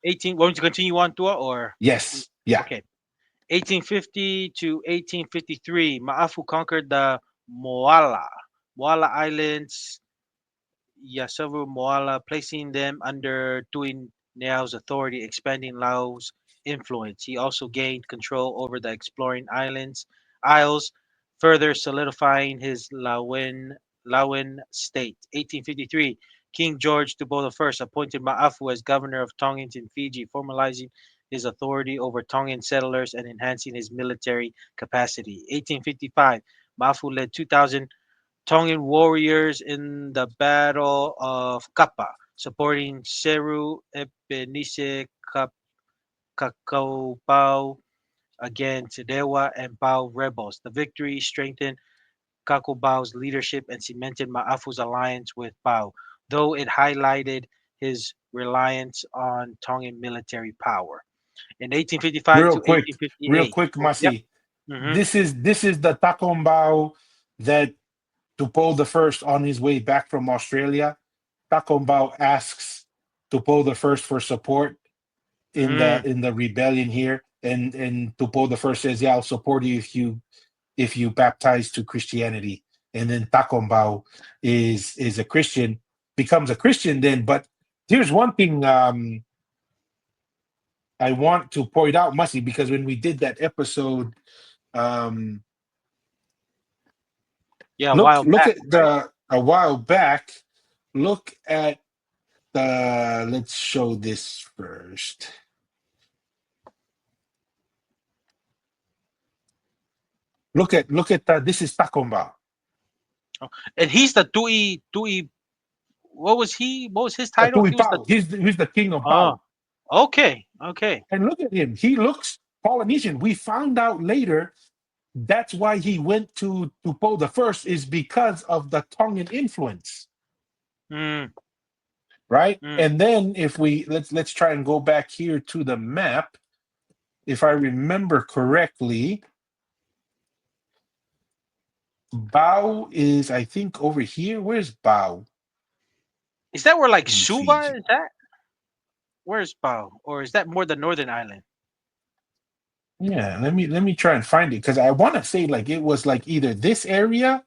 18. Want to continue on, Tua, or yes. Yeah. okay? 1850 to 1853, Maafu conquered the Moala Islands, Yasavu Moala, placing them under Tui Lau's authority, expanding Lao's influence. He also gained control over the exploring isles, further solidifying his Laoan state. 1853, King George Tupou I appointed Maafu as governor of Tongans in Fiji, formalizing his authority over Tongan settlers and enhancing his military capacity. 1855, Maafu led 2,000 Tongan warriors in the Battle of Kapa, supporting Seru Ebenise Cakobau against Dewa and Bao rebels. The victory strengthened Cakobau's leadership and cemented Maafu's alliance with Bao, though it highlighted his reliance on Tongan military power. In 1855 Real to quick, real 1858. quick, Yep. Masi. Hmm. This is the Takombau that Tupou the First, on his way back from Australia, Takombau asks Tupou the First for support in the Mm. in the rebellion here, and Tupou the First says, "Yeah, I'll support you if you baptize to Christianity." And then Takombau is a Christian, becomes a Christian then. But here's one thing I want to point out, Masi, because when we did that episode, um, Yeah, a look while look back, at right? the a while back. Look at let's show this first. Look at this is Takomba, Oh, and he's the Tui. What was he? What was his the title? Tui He was the. Pao. He's the king of Oh, Pao. okay, okay. And look at him. He looks Polynesian. We found out later that's why he went to Tupou the First, is because of the Tongan influence, Mm, right? mm. And then if we let's try and go back here to the map. If I remember correctly, Bao is, I think, over here. Where's Bao Is that where like in Suva Fiji? is that? Where's Bao? Or is that more the northern island? Yeah, let me try and find it, because I want to say like it was like either this area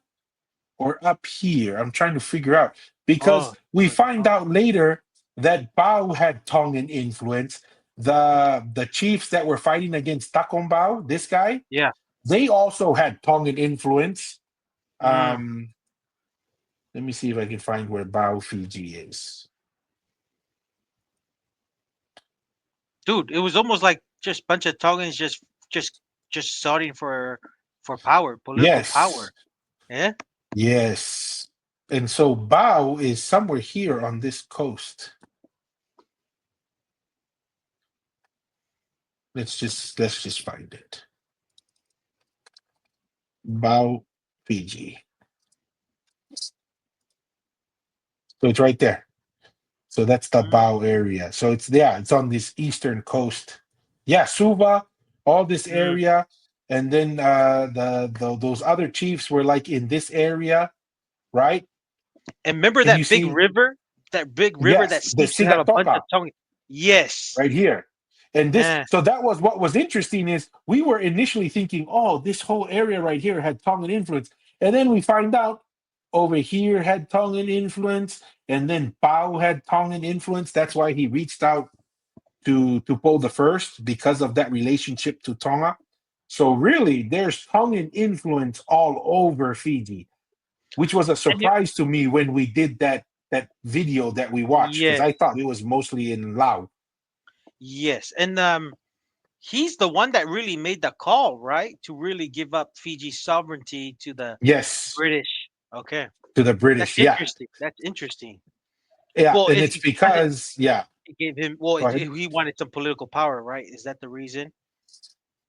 or up here. I'm trying to figure out, because Oh, we towards find Bao. out later that Bao had Tongan influence. The chiefs that were fighting against Takombao, this guy, Yeah. they also had Tongan influence. Mm. Um, Let me see if I can find where Bao Fiji is. Dude, it was almost like just bunch of Tongans just just starting for power, political Yes, power. Yeah. yes. And so Bao is somewhere here on this coast. Let's just find it. Bao Fiji. So it's right there. So that's the Bao Mm, area. So it's on this eastern coast. Yeah, Suva, all this mm. area, and then the those other chiefs were like in this area, right? And remember And you that big see, river? That big river yes, that the seems to have a bunch of Sigatoka Tongan. Yes. right here. And this, Eh, so that was what was interesting is we were initially thinking, oh, this whole area right here had Tongan influence. And then we find out over here had Tongan influence, and then Pau had Tongan influence. That's why he reached out to Tupou the First because of that relationship to Tonga. So really, there's Tongan influence all over Fiji, which was a and you, surprise to me when we did that video that we watched because yes, I thought it was mostly in Lao. yes, and he's the one that really made the call, right, to really give up Fiji's sovereignty to the Yes, British. Okay, to the that's British. Yeah, interesting. That's interesting. yeah, Well, and it's it's because because yeah. it gave him. Well, Go ahead. he wanted some political power, right? Is that the reason?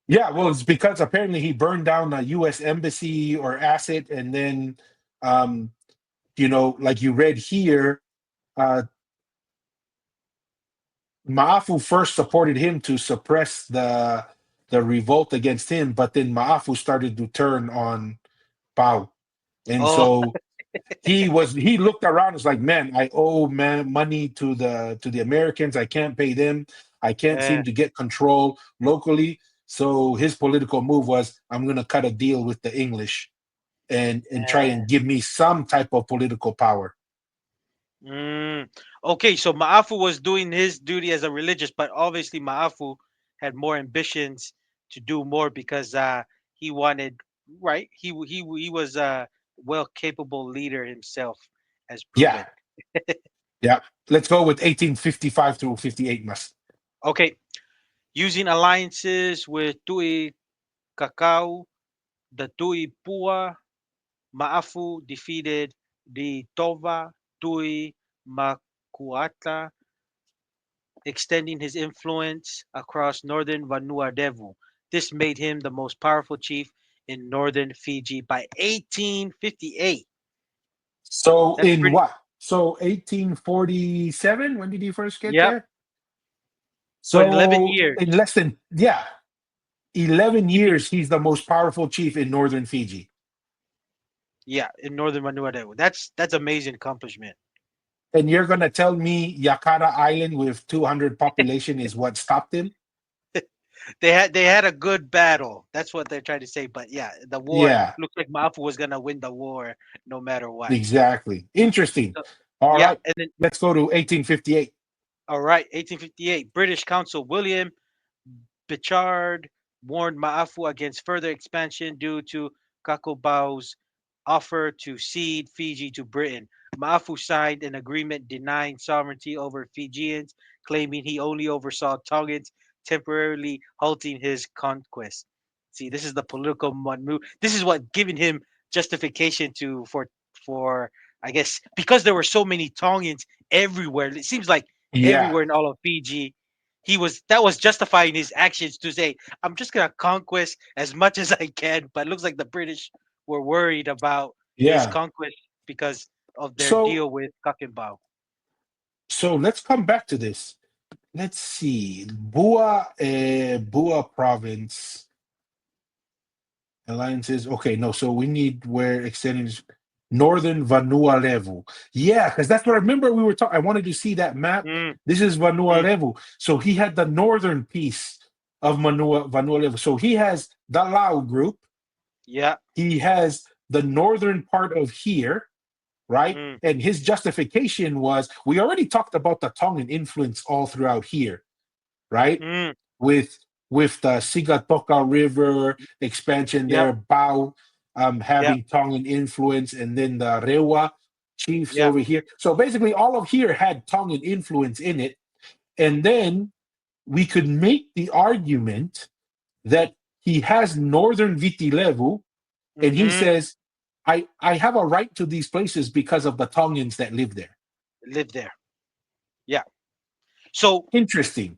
Yeah, well, it's because apparently he burned down a U.S. embassy or asset, and then, um, like you read here, uh, Maafu first supported him to suppress the revolt against him, but then Maafu started to turn on Pau, and Oh, so he looked around. It's like, man, I owe money to the Americans. I can't pay them. I can't yeah, seem to get control locally. So his political move was, I'm going to cut a deal with the English and try yeah. and give me some type of political power. Mm. Okay, so Maafu was doing his duty as a religious, but obviously Maafu had more ambitions to do more because he wanted, right? He was a well capable leader himself, as Yeah, proven. yeah. Let's go with 1855 through 58, Mas. Okay, using alliances with Tui Kakau, the Tui Pua, Maafu defeated the Tova Tui Makuata, extending his influence across northern Vanuatu. This made him the most powerful chief in northern Fiji by 1858. So That's in pretty. what? So 1847, when did he first get Yep. there? So in 11 So years, in less than, yeah, 11 he be, years, he's the most powerful chief in northern Fiji. yeah, in northern Vanuatu. That's amazing accomplishment. And you're going to tell me Yakata Island with 200 population is what stopped him? They had a good battle. That's what they're trying to say. But yeah, the war Yeah, looks like Maafu was gonna win the war no matter what. exactly. Interesting. So, All yeah, right, and then let's go to 1858. all right, 1858, British Consul William Bichard warned Maafu against further expansion due to Cakobau's offer to cede Fiji to Britain. Maafu signed an agreement denying sovereignty over Fijians, claiming he only oversaw Tongans, temporarily halting his conquest. See, this is the political move. This is what giving him justification to for I guess because there were so many Tongans everywhere. It seems like Yeah, everywhere in all of Fiji, that was justifying his actions to say, I'm just gonna conquest as much as I can. But it looks like the British were worried about his yeah. conquest because of their So, deal with Cakobau. so let's come back to this. Let's see. Bua province alliances. Okay, no. So we need where extending northern Vanuatu. Yeah, because that's what I remember we were talking. I wanted to see that map. Mm, This is mm, Vanuatu. So he had the northern piece of Vanuatu. So he has the Lao group. yeah. He has the northern part of here, right? Mm, And his justification was we already talked about the Tongan influence all throughout here, right? mm, with the Sigatoka River expansion yep. there, Bao Yep. having Tongan influence, and then the Rewa chiefs Yep. over here. So basically, all of here had Tongan influence in it. And then we could make the argument that he has Northern Viti Levu, and he Mm-hmm. says, I have a right to these places because of the Tongans that live there. Live there. Yeah. So Interesting.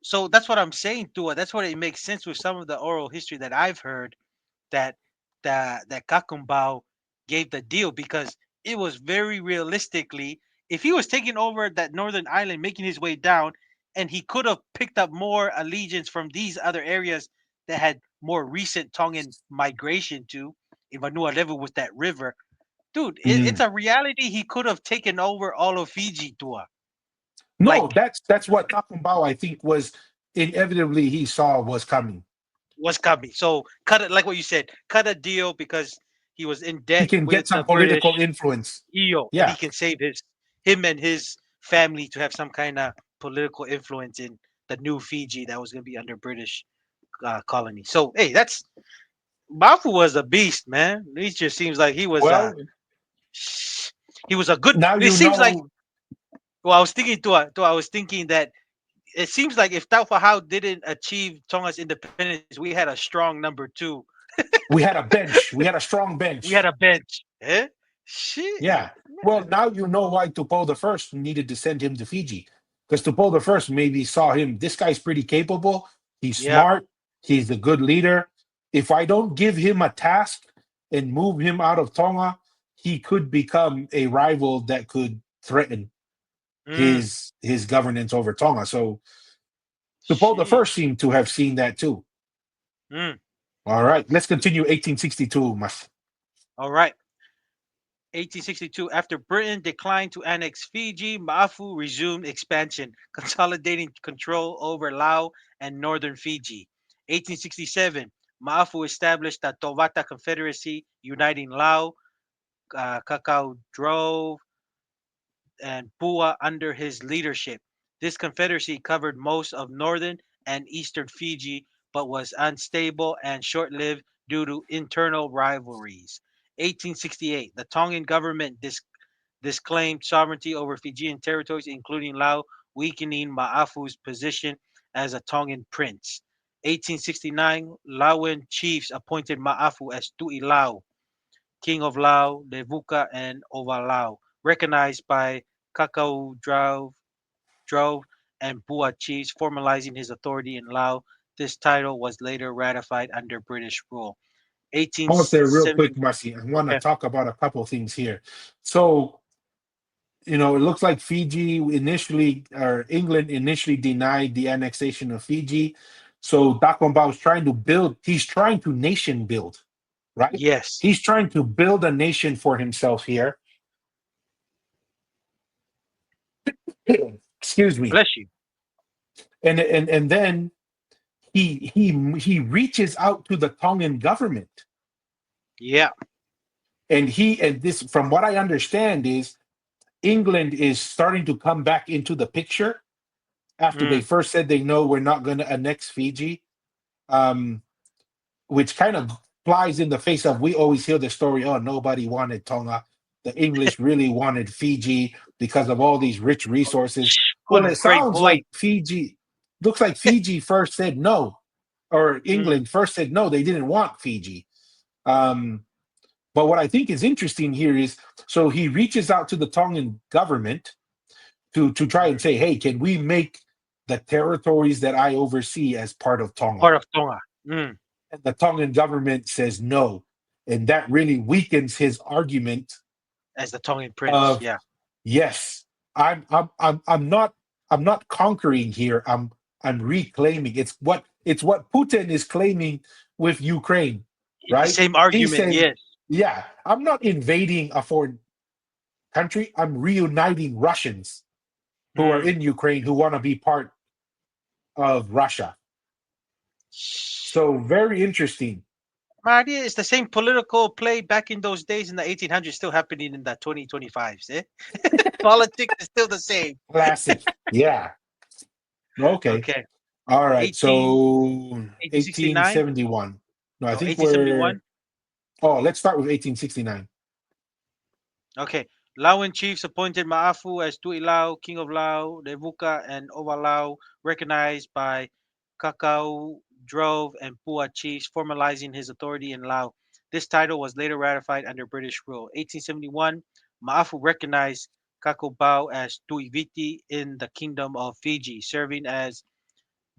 so that's what I'm saying, Tua. That's what it makes sense with some of the oral history that I've heard that that Kakumbao gave the deal because it was very realistically if he was taking over that northern island, making his way down, and he could have picked up more allegiance from these other areas that had more recent Tongan migration to in Vanuatu with that river. Dude, it's Mm. a reality. He could have taken over all of Fiji, Tua. No, Like, that's what Cakobau I think was inevitably he saw was coming. was coming. So cut it, like what you said, cut a deal because he was in He debt can with get the some political British influence. EO, and he Yeah. can save him and his family to have some kind of political influence in the new Fiji that was going to be under British colony. So hey, that's Mafu was a beast, man. He just seems like Well, he was a good. now It you seems like know well, I was thinking I was thinking that it seems like if Taufahau didn't achieve Tonga's independence, we had a strong number two. we had a bench. We had a strong We had bench. a bench. Eh? Shit. Yeah. Well, now you know why Tupou the First needed to send him to Fiji, because Tupou the First maybe saw him. This guy's pretty capable. He's Yep. smart. He's a good leader. If I don't give him a task and move him out of Tonga, he could become a rival that could threaten Mm. his governance over Tonga. So Tupou the Shit. First seemed to have seen that too. Mm. All right, let's continue. 1862, Mas. All right. 1862, after Britain declined to annex Fiji, Maafu resumed expansion, consolidating control over Lau and northern Fiji. 1867, Maafu established the Tovata Confederacy, uniting Lau, Cacao Drove, and Pua under his leadership. This confederacy covered most of northern and eastern Fiji, but was unstable and short lived due to internal rivalries. 1868, the Tongan government disclaimed sovereignty over Fijian territories, including Lau, weakening Ma'afu's position as a Tongan prince. 1869, Lauan chiefs appointed Ma'afu as Tui Lau, King of Lau, Levuka, and Ovalau, recognized by Cacao Drove and Bua chiefs, formalizing his authority in Lau. This title was later ratified under British rule. Pause there real quick, 1870. Marcy. I want to Okay. talk about a couple things here. So, it looks like Fiji initially, or England initially denied the annexation of Fiji. So Cakobau is trying to build, he's trying to nation build, right? Yes. He's trying to build a nation for himself here. Excuse me. Bless you. And then he reaches out to the Tongan government. Yeah. And this, from what I understand, is England is starting to come back into the picture after they Mm. first said they know we're not going to annex Fiji, um, which kind of flies in the face of, we always hear the story, oh, nobody wanted Tonga. The English really wanted Fiji because of all these rich resources. Well, Good, it great sounds point. like looks like Fiji first said no, or Mm. England first said no, they didn't want Fiji. Um, but what I think is interesting here is, so he reaches out to the Tongan government to try and Mm. say, hey, can we make the territories that I oversee as part of Tonga? Part of Tonga. Mm. And the Tongan government says no. And that really weakens his argument As the Tongan prince. of, Yeah. yes, I'm not conquering here. I'm reclaiming. It's what Putin is claiming with Ukraine, It's the right? same He's argument. saying, Yes. yeah, I'm not invading a foreign country. I'm reuniting Russians who are Mm. in Ukraine who want to be part of Russia. So very interesting. My idea is the same political play back in those days in the 1800s still happening in the 2025s. Eh? Politics is still the same. Classic. Yeah. Okay. Okay. All right. 18, So 1869? 1871. No, I Oh, think we're. 1871? Oh, let's start with 1869. Okay. Lauan chiefs appointed Maafu as Tui Lau, King of Lau, Levuka, and Ovalau, recognized by Cacao Drove and Pua chiefs, formalizing his authority in Lau. This title was later ratified under British rule. 1871, Maafu recognized Cacobau as Tui Viti in the Kingdom of Fiji, serving as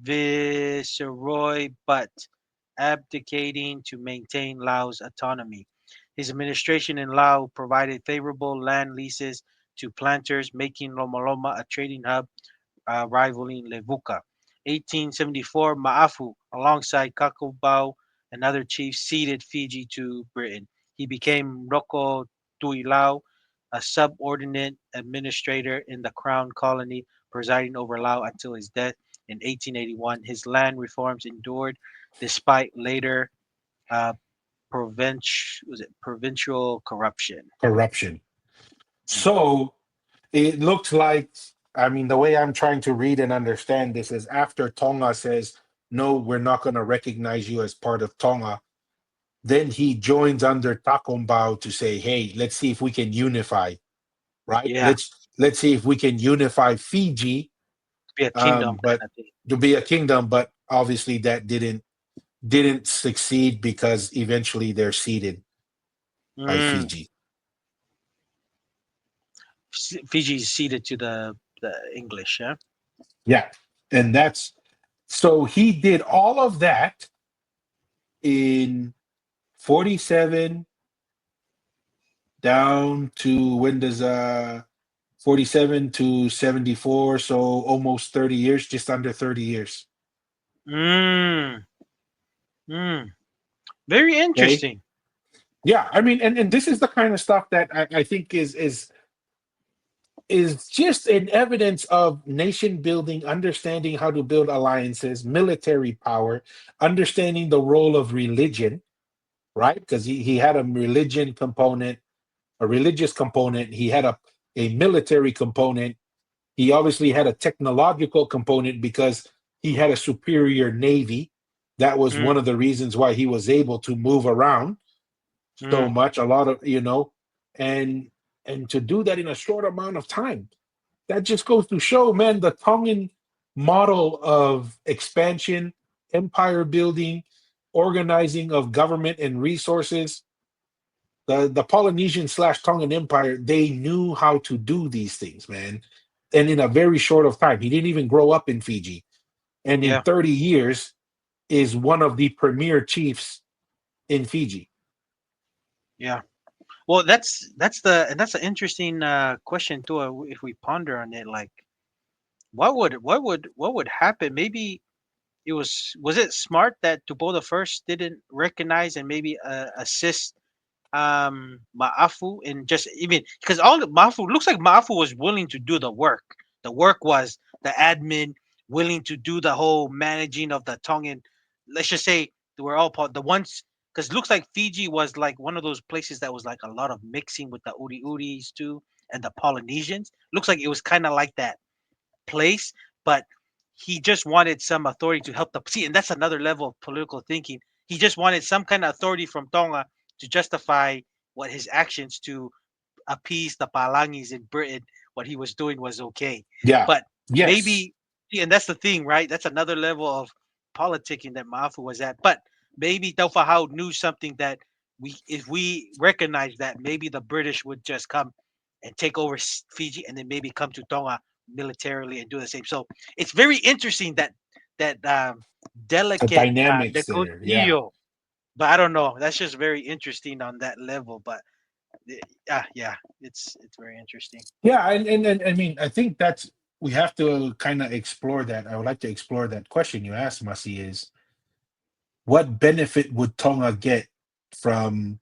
viceroy but abdicating to maintain Laos autonomy. His administration in Laos provided favorable land leases to planters, making Loma Loma a trading hub rivaling Levuka. 1874, Maafu, alongside Cakobau and other chiefs, ceded Fiji to Britain. He became Roko Tui Lau, a subordinate administrator in the crown colony, presiding over Laos until his death. in 1881. His land reforms endured despite later uh, provincial corruption. Corruption. Mm. So it looks like, I mean, the way I'm trying to read and understand this is after Tonga says, no, we're not going to recognize you as part of Tonga, then he joins under Cakobau to say, hey, let's see if we can unify, right? Yeah, Let's see if we can unify Fiji, be a kingdom kind but of thing. to be a kingdom, but obviously that didn't succeed because eventually they're ceded by Mm. Fiji. Fiji is ceded to the English. Yeah. Yeah. And that's so he did all of that in 47 down to when does 47 to 74, so almost 30 years, just under 30 years. Mm. Mm. Very Okay. interesting. Yeah, I mean, and this is the kind of stuff that I think is just an evidence of nation building, understanding how to build alliances, military power, understanding the role of religion, right? Because he had a religion component, a religious component, he had a military component, he obviously had a technological component because he had a superior navy. That was one Mm. of the reasons why he was able to move around so Mm. much, a lot of, and and to do that in a short amount of time. That just goes to show, man, the Tongan model of expansion, empire building, organizing of government and resources, the Polynesian slash Tongan Empire, they knew how to do these things, man. And in a very short of time, he didn't even grow up in Fiji. And in Yeah. 30 years, is one of the premier chiefs in Fiji. Yeah. Well, that's an interesting question too. If we ponder on it, like, what would happen? Maybe was it smart that Tupou the first didn't recognize and maybe assist Maafu in just even because all the Maafu looks like Maafu was willing to do the work. The work was the admin willing to do the whole managing of the Tongan. Let's just say they were all part the ones because looks like Fiji was like one of those places that was like a lot of mixing with the Uri Uris too and the Polynesians. Looks like it was kind of like that place, but he just wanted some authority to help the see, and that's another level of political thinking. He just wanted some kind of authority from Tonga to justify what his actions to appease the Palangis in Britain. What he was doing was okay, Yeah. but Yes. maybe, see, and that's the thing, right? That's another level of politicking that Maafu was at. But maybe Taufahau knew something that if we recognize that, maybe the British would just come and take over Fiji, and then maybe come to Tonga militarily and do the same. So it's very interesting that The delicate dynamics there. Yeah. negocio. But I don't know. That's just very interesting on that level. But yeah, it's very interesting. Yeah. And I mean, I think that's, we have to kind of explore that. I would like to explore that question you asked, Masi, is what benefit would Tonga get from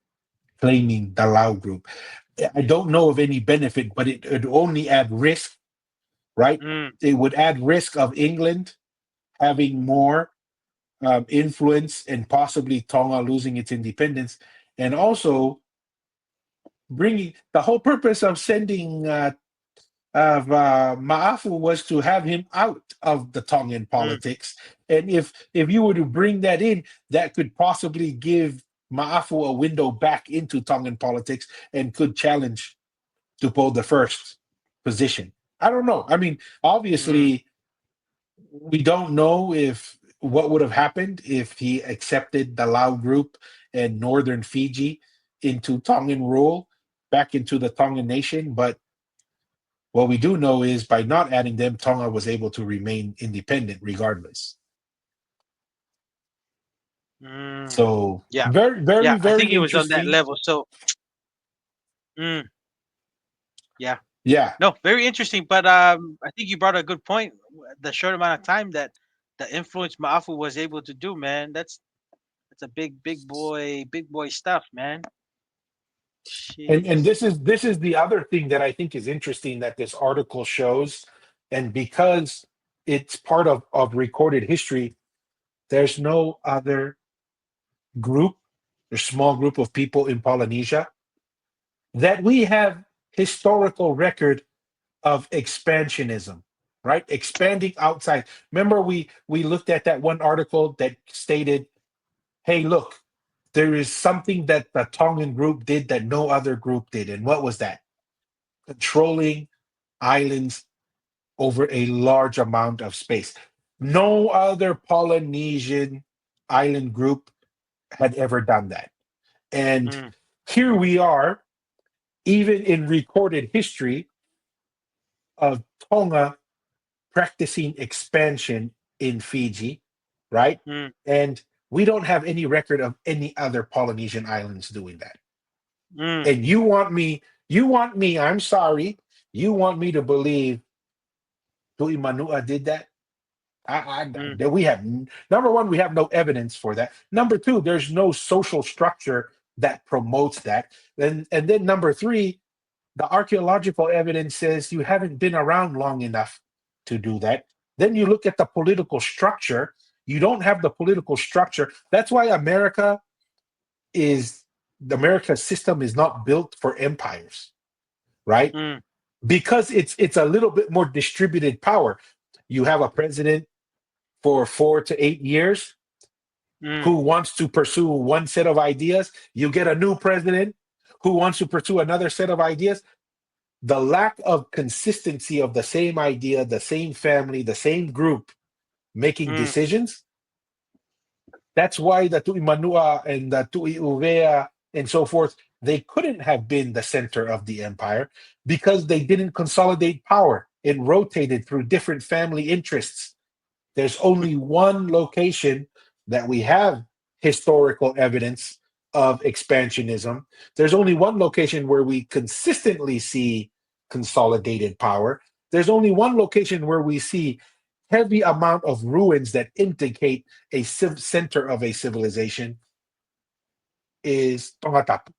claiming the Lao group? I don't know of any benefit, but it would only add risk, right? Mm, It would add risk of England having more influence and possibly Tonga losing its independence. And also bringing the whole purpose of sending Maafu was to have him out of the Tongan mm, politics. And if you were to bring that in, that could possibly give Maafu a window back into Tongan politics and could challenge Tupou the first position. I don't know. I mean, mm, obviously, we don't know if what would have happened if he accepted the Lao group and northern Fiji into Tongan rule, back into the Tongan nation. But what we do know is by not adding them, Tonga was able to remain independent regardless. mm. So Yeah, very, yeah. very, I very think it was on that interesting. level. So, mm, yeah. Yeah. No, very interesting. But I think you brought a good point. The short amount of time that the influence Maafu was able to do, man. That's a big boy stuff, man. And Jeez. this is the other thing that I think is interesting that this article shows. And because it's part of recorded history. There's no other group, a small group of people in Polynesia that we have historical record of expansionism, right? Expanding outside. Remember, we looked at that one article that stated, "Hey, look, there is something that the Tongan group did that no other group did." And what was that? Controlling islands over a large amount of space. No other Polynesian island group had ever done that. And Mm, here we are, even in recorded history of Tonga practicing expansion in Fiji, right? mm, And we don't have any record of any other Polynesian islands doing that. mm, And you want me, I'm sorry, you want me to believe Tui Manua did that? mm, That we have number one, we have no evidence for that. Number two, there's no social structure that promotes that. And then number three, the archaeological evidence says you haven't been around long enough to do that. Then you look at the political structure. You don't have the political structure. That's why is the America system is not built for empires, right? mm, Because it's a little bit more distributed power. You have a president for 4 to 8 years mm, who wants to pursue one set of ideas. You get a new president who wants to pursue another set of ideas. The lack of consistency of the same idea, the same family, the same group making mm, decisions. That's why the Tui Manua and the Tui Uvea and so forth, they couldn't have been the center of the empire because they didn't consolidate power. It rotated through different family interests. There's only one location that we have historical evidence of expansionism. There's only one location where we consistently see consolidated power. There's only one location where we see heavy amount of ruins that indicate a center of a civilization is Tongatapu.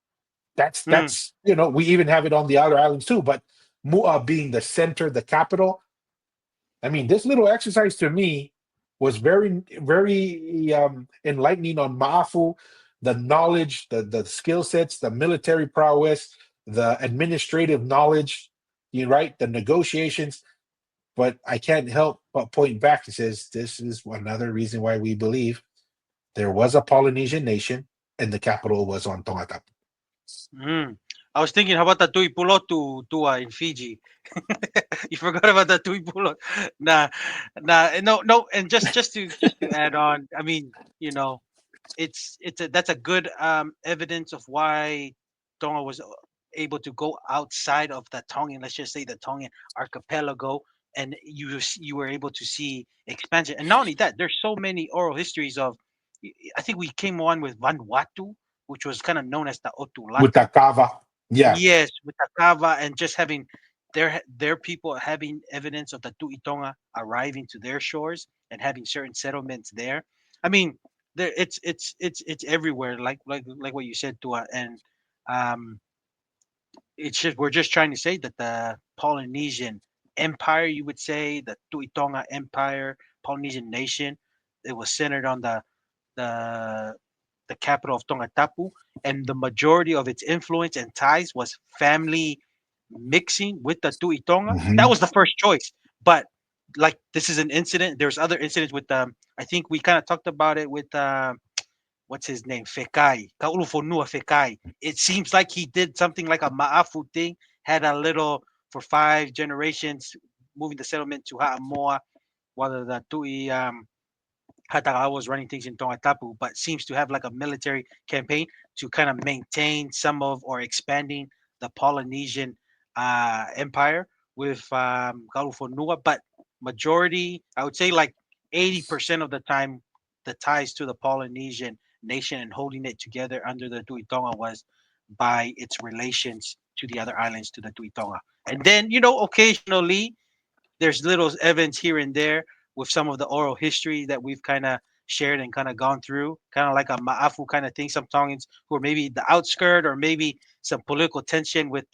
mm, That's we even have it on the other islands too, but Mu'a being the center, the capital, I mean, this little exercise to me was very, very enlightening on Ma'afu, the knowledge, the skill sets, the military prowess, the administrative knowledge, right, the negotiations. But I can't help but point back to says this is another reason why we believe there was a Polynesian nation and the capital was on Tongatapu. mm. I was thinking, how about the Tui Tua in Fiji? You forgot about the Tui Pulo. Nah, no, no. And just to add on, I mean, you know, that's a good evidence of why Tonga was able to go outside of the Tongan, let's just say the Tongan archipelago, and you were able to see expansion. And not only that, there's so many oral histories of. I think we came on with Vanuatu, which was kind of known as the With Otulatu. the Kava. Yeah. Yes, with the Kava and just having their people having evidence of the Tuitonga arriving to their shores and having certain settlements there. I mean, there it's everywhere, like what you said, Tua, and um, it's just we're just trying to say that the Polynesian Empire, you would say, the Tuitonga Empire, Polynesian nation, it was centered on the the capital of Tongatapu, and the majority of its influence and ties was family mixing with the Tui Tonga. That Mhm. was the first choice. But like this is an incident. There's other incidents with I think we kind of talked about it with what's his name? Fekai. Kaulufonua Fekai. It seems like he did something like a Ma'afu thing, had a little for 5 generations moving the settlement to Ha'amoa, while the Tui Hatarawa was running things in Tongatapu, but seems to have like a military campaign to kind of maintain some of or expanding the Polynesian empire with Galufonua. But majority, I would say like 80% of the time, the ties to the Polynesian nation and holding it together under the Tuitonga was by its relations to the other islands to the Tuitonga. And then, occasionally there's little evidence here and there with some of the oral history that we've kind of shared and kind of gone through, kind of like a ma'afu kind of thing. Some Tongans who are maybe the outskirt or maybe some political tension with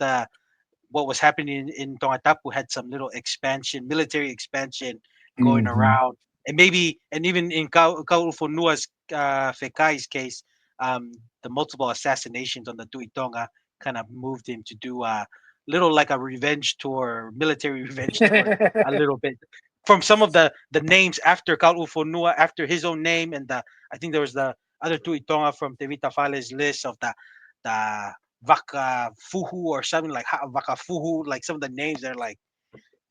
what was happening in Tongatapu had some little expansion, military expansion going Mhm. around, and maybe, and even in Kaufunua's Fekai's case, the multiple assassinations on the Tui Tonga kind of moved him to do a little like a revenge tour, military revenge tour, a little bit from some of the names after Kaufunua, after his own name, and the I think there was the other Tui Tonga from Tevita Fale's list of the Vaka Fuhu or something like Vaka Fuhu, like some of the names they're like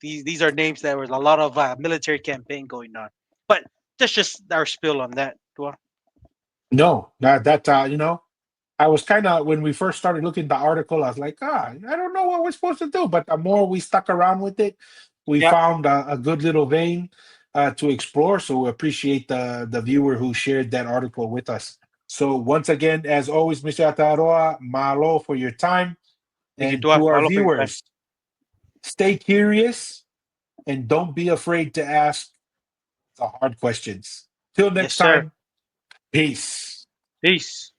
these are names that was a lot of military campaign going on. But that's just our spill on that. Tua. No, that I was kind of when we first started looking at the article, I was like, I don't know what we're supposed to do. But the more we stuck around with it, we Yeah, found a good little vein to explore. So we appreciate the viewer who shared that article with us. So once again, as always, Mr. Ataroa, malo for your time, thank you, and Tua. to our Malo for your time. viewers, stay curious and don't be afraid to ask the hard questions. Till Yes, next sir. time, peace. Peace.